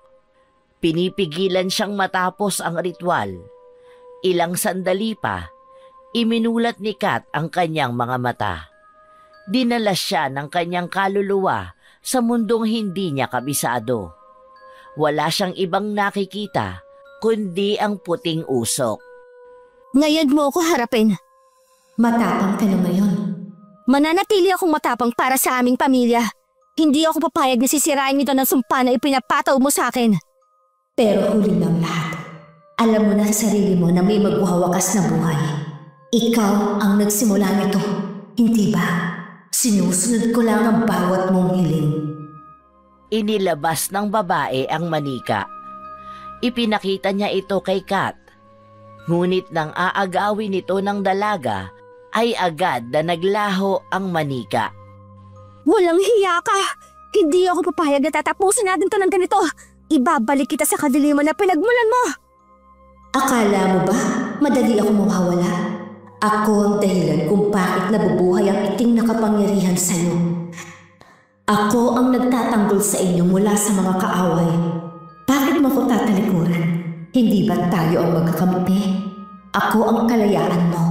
Pinipigilan siyang matapos ang ritual. Ilang sandali pa, Iminulat ni Kat ang kanyang mga mata. Dinala siya ng kanyang kaluluwa sa mundong hindi niya kabisado. Wala siyang ibang nakikita kundi ang puting usok. Ngayon mo ako harapin. Matapang ka na ngayon. Mananatili akong matapang para sa aming pamilya. Hindi ako papayag na sisirain ito ng sumpa na ipinapataw mo sa akin. Pero huli ng lahat, alam mo na sa sarili mo na may magwawakas na buhay. Ikaw ang nagsimula nito, hindi ba? Sinusunod ko lang ang bawat mong hiling. Inilabas ng babae ang manika. Ipinakita niya ito kay Kat. Ngunit nang aagawin ito ng dalaga, ay agad na naglaho ang manika. Walang hiya ka! Hindi ako papayag na tatapusin natin to ng ganito. Ibabalik kita sa kadiliman na pinagmulan mo. Akala mo ba madali ako mawawala? Ako ang dahilan kung bakit nabubuhay ang iting na kapangyarihan sa'yo. Ako ang nagtatanggol sa inyo mula sa mga kaaway. Bakit mo ko tatalikuran? Hindi ba tayo ang magkakampi? Ako ang kalayaan mo.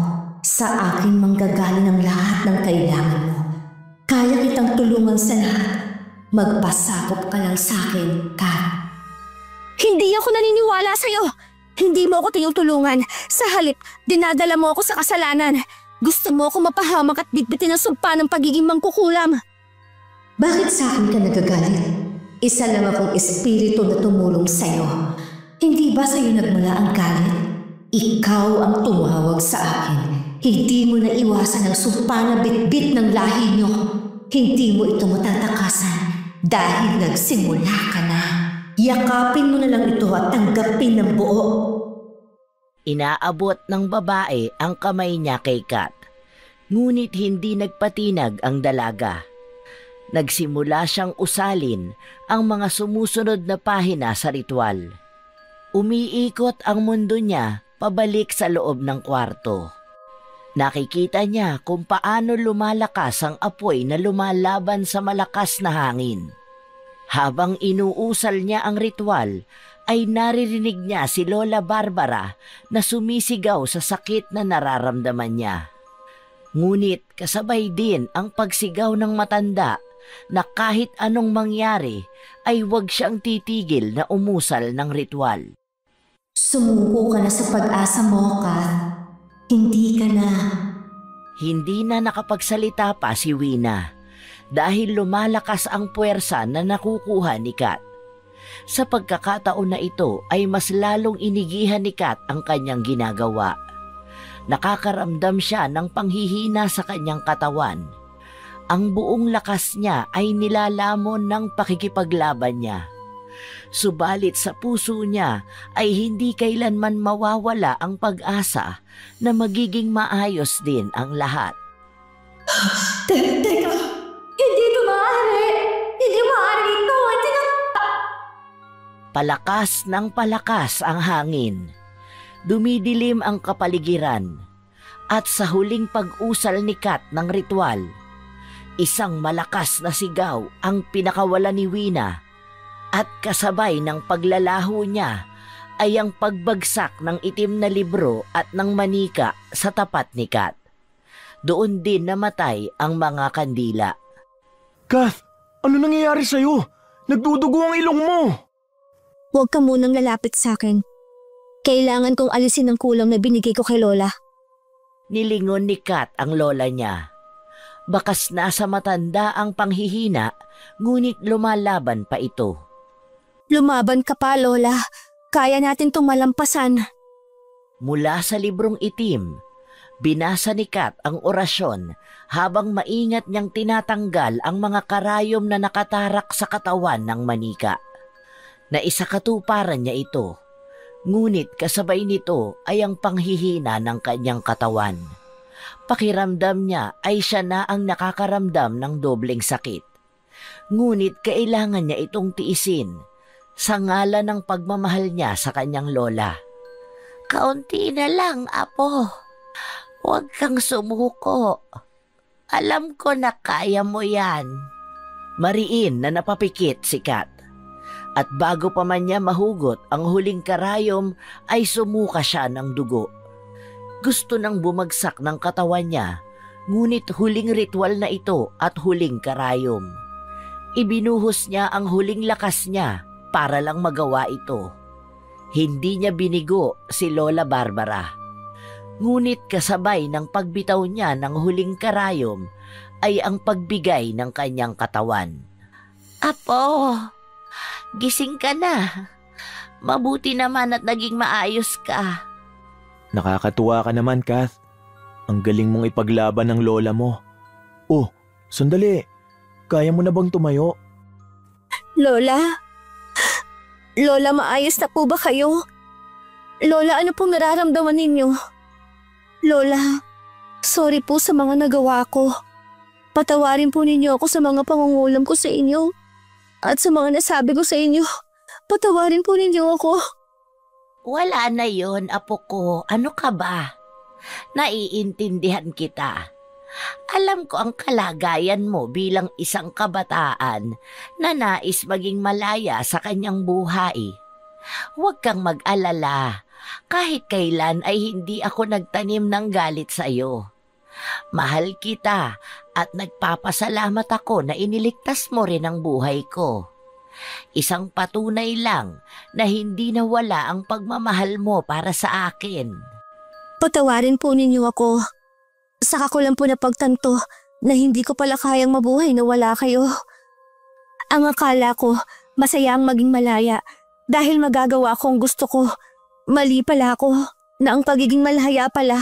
Sa akin manggagaling ang lahat ng kailangan mo. Kaya kitang tulungan sa lahat. Magpasakop ka lang sa akin, Kat. Hindi ako naniniwala sa'yo. Hindi mo ako tinutulungan. Sa halip, dinadala mo ako sa kasalanan. Gusto mo ako mapahamak at bitbitin ang sumpa ng pagiging mangkukulam. Bakit sa akin ka nagagalit? Isa lang akong espiritu na tumulong sa'yo. Hindi ba sa'yo nagmula ang galit? Ikaw ang tumawag sa akin. Hindi mo na iwasan ang sumpa na bitbit ng lahi niyo. Hindi mo ito matatakasan dahil nagsimula ka na. Yakapin mo na lang ito at tanggapin ng buo. Inaabot ng babae ang kamay niya kay Kat. Ngunit hindi nagpatinag ang dalaga. Nagsimula siyang usalin ang mga sumusunod na pahina sa ritual. Umiikot ang mundo niya pabalik sa loob ng kwarto. Nakikita niya kung paano lumalakas ang apoy na lumalaban sa malakas na hangin. Habang inuusal niya ang ritual, ay naririnig niya si Lola Barbara na sumisigaw sa sakit na nararamdaman niya. Ngunit kasabay din ang pagsigaw ng matanda na kahit anong mangyari ay huwag siyang titigil na umusal ng ritual. Sumuko ka na sa pag-asa mo, Kat. Hindi ka na. Hindi na nakapagsalita pa si Wina dahil lumalakas ang puwersa na nakukuha ni Kat. Sa pagkakataon na ito ay mas lalong inigihan ni Kat ang kanyang ginagawa. Nakakaramdam siya ng panghihina sa kanyang katawan. Ang buong lakas niya ay nilalamon ng pakikipaglaban niya. Subalit sa puso niya ay hindi kailanman mawawala ang pag-asa na magiging maayos din ang lahat. Teka! Hindi ito maaari! Hindi maaari ito! Palakas ng palakas ang hangin. Dumidilim ang kapaligiran. At sa huling pag-usal ni Kat ng ritual, isang malakas na sigaw ang pinakawala ni Wina. At kasabay ng paglalaho niya ay ang pagbagsak ng itim na libro at ng manika sa tapat ni Kat. Doon din namatay ang mga kandila. Kath, ano nangyayari sa'yo? Nagdudugo ang ilong mo. Huwag ka munang lalapit sa akin. Kailangan kong alisin ang kulang na binigay ko kay Lola. Nilingon ni Kat ang lola niya. Bakas nasa matanda ang panghihina, ngunit lumalaban pa ito. Lumaban ka pa, Lola. Kaya natin itong malampasan. Mula sa librong itim, binasa ni Kat ang orasyon habang maingat niyang tinatanggal ang mga karayom na nakatarak sa katawan ng manika. Naisakatuparan niya ito, ngunit kasabay nito ay ang panghihina ng kanyang katawan. Pakiramdam niya ay siya na ang nakakaramdam ng dobleng sakit. Ngunit kailangan niya itong tiisin sa ngalan ng pagmamahal niya sa kanyang lola. Kaunti na lang, Apo. Huwag kang sumuko. Alam ko na kaya mo yan. Mariin na napapikit si Kat. At bago pa man niya mahugot ang huling karayom ay sumuka siya ng dugo. Gusto nang bumagsak ng katawan niya, ngunit huling ritual na ito at huling karayom. Ibinuhos niya ang huling lakas niya para lang magawa ito. Hindi niya binigo si Lola Barbara. Ngunit kasabay ng pagbitaw niya ng huling karayom ay ang pagbigay ng kanyang katawan. Apo, gising ka na. Mabuti naman at naging maayos ka. Nakakatuwa ka naman, Kath. Ang galing mong ipaglaban ng lola mo. Oh, sandali. Kaya mo na bang tumayo? Lola? Lola, maayos na po ba kayo? Lola, ano pong nararamdaman ninyo? Lola, sorry po sa mga nagawa ko. Patawarin po ninyo ako sa mga pangungulam ko sa inyo. At sa mga nasabi ko sa inyo, patawarin po ninyo ako. Wala na yon, apo ko. Ano ka ba? Naiintindihan kita. Alam ko ang kalagayan mo bilang isang kabataan na nais maging malaya sa kanyang buhay. Huwag kang mag-alala. Kahit kailan ay hindi ako nagtanim ng galit sa iyo. Mahal kita at nagpapasalamat ako na iniligtas mo rin ang buhay ko. Isang patunay lang na hindi nawala ang pagmamahal mo para sa akin. Patawarin po ninyo ako. Saka ko lang po napagtanto na hindi ko pala kayang mabuhay na wala kayo. Ang akala ko, masaya ang maging malaya dahil magagawa ko ang gusto ko. Mali pala ako na ang pagiging malaya pala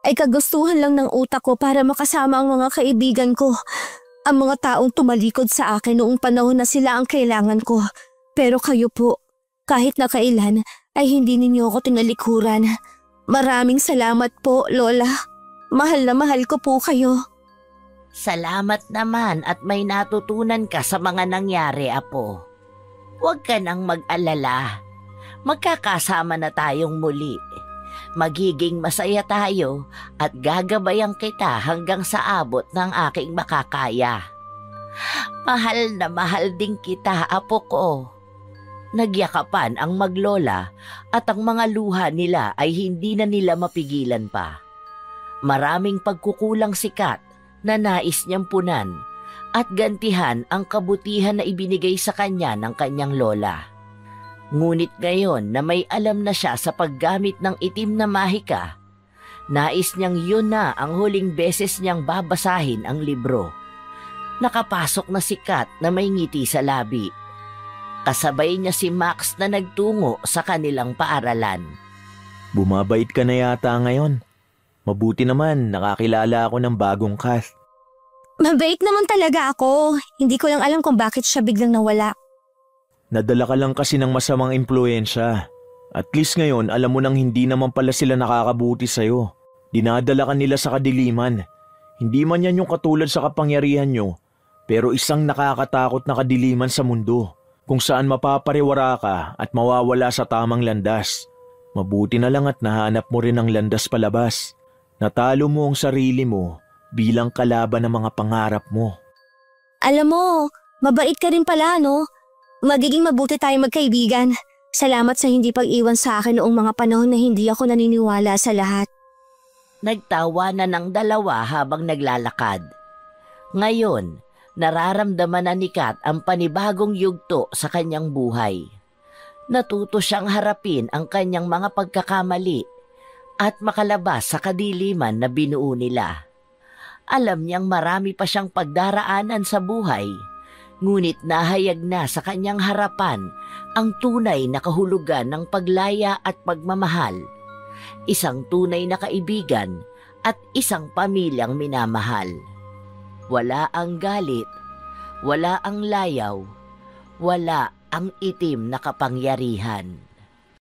ay kagustuhan lang ng utak ko para makasama ang mga kaibigan ko. Ang mga taong tumalikod sa akin noong panahon na sila ang kailangan ko. Pero kayo po, kahit na kailan ay hindi ninyo ako tinalikuran. Maraming salamat po, Lola. Mahal na mahal ko po kayo. Salamat naman at may natutunan ka sa mga nangyari, apo. Huwag ka nang mag-alala. Magkakasama na tayong muli. Magiging masaya tayo at gagabayan kita hanggang sa abot ng aking makakaya. Mahal na mahal din kita, apo ko. Nagyakapan ang maglola at ang mga luha nila ay hindi na nila mapigilan pa. Maraming pagkukulang sikat na nais niyang punan at gantihan ang kabutihan na ibinigay sa kanya ng kanyang lola. Ngunit ngayon na may alam na siya sa paggamit ng itim na mahika, nais niyang yun na ang huling beses niyang babasahin ang libro. Nakapasok na si Kat na may ngiti sa labi. Kasabay niya si Max na nagtungo sa kanilang paaralan. Bumabait ka na yata ngayon. Mabuti naman nakakilala ako ng bagong Kath. Mabait naman talaga ako. Hindi ko lang alam kung bakit siya biglang nawala. Nadala ka lang kasi ng masamang impluensya. At least ngayon alam mo nang hindi naman pala sila nakakabuti sa'yo. Dinadala ka nila sa kadiliman. Hindi man yan yung katulad sa kapangyarihan nyo, pero isang nakakatakot na kadiliman sa mundo kung saan mapapariwara ka at mawawala sa tamang landas. Mabuti na lang at nahanap mo rin ang landas palabas. Natalo mo ang sarili mo bilang kalaban ng mga pangarap mo. Alam mo, mabait ka rin pala, no? Magiging mabuti tayo magkaibigan. Salamat sa hindi pag-iwan sa akin noong mga panahon na hindi ako naniniwala sa lahat. Nagtawa na ng dalawa habang naglalakad. Ngayon, nararamdaman na ni Kat ang panibagong yugto sa kanyang buhay. Natuto siyang harapin ang kanyang mga pagkakamali at makalabas sa kadiliman na binuo nila. Alam niyang marami pa siyang pagdaraanan sa buhay, ngunit nahayag na sa kanyang harapan ang tunay na kahulugan ng paglaya at pagmamahal, isang tunay na kaibigan at isang pamilyang minamahal. Wala ang galit, wala ang layaw, wala ang itim na kapangyarihan.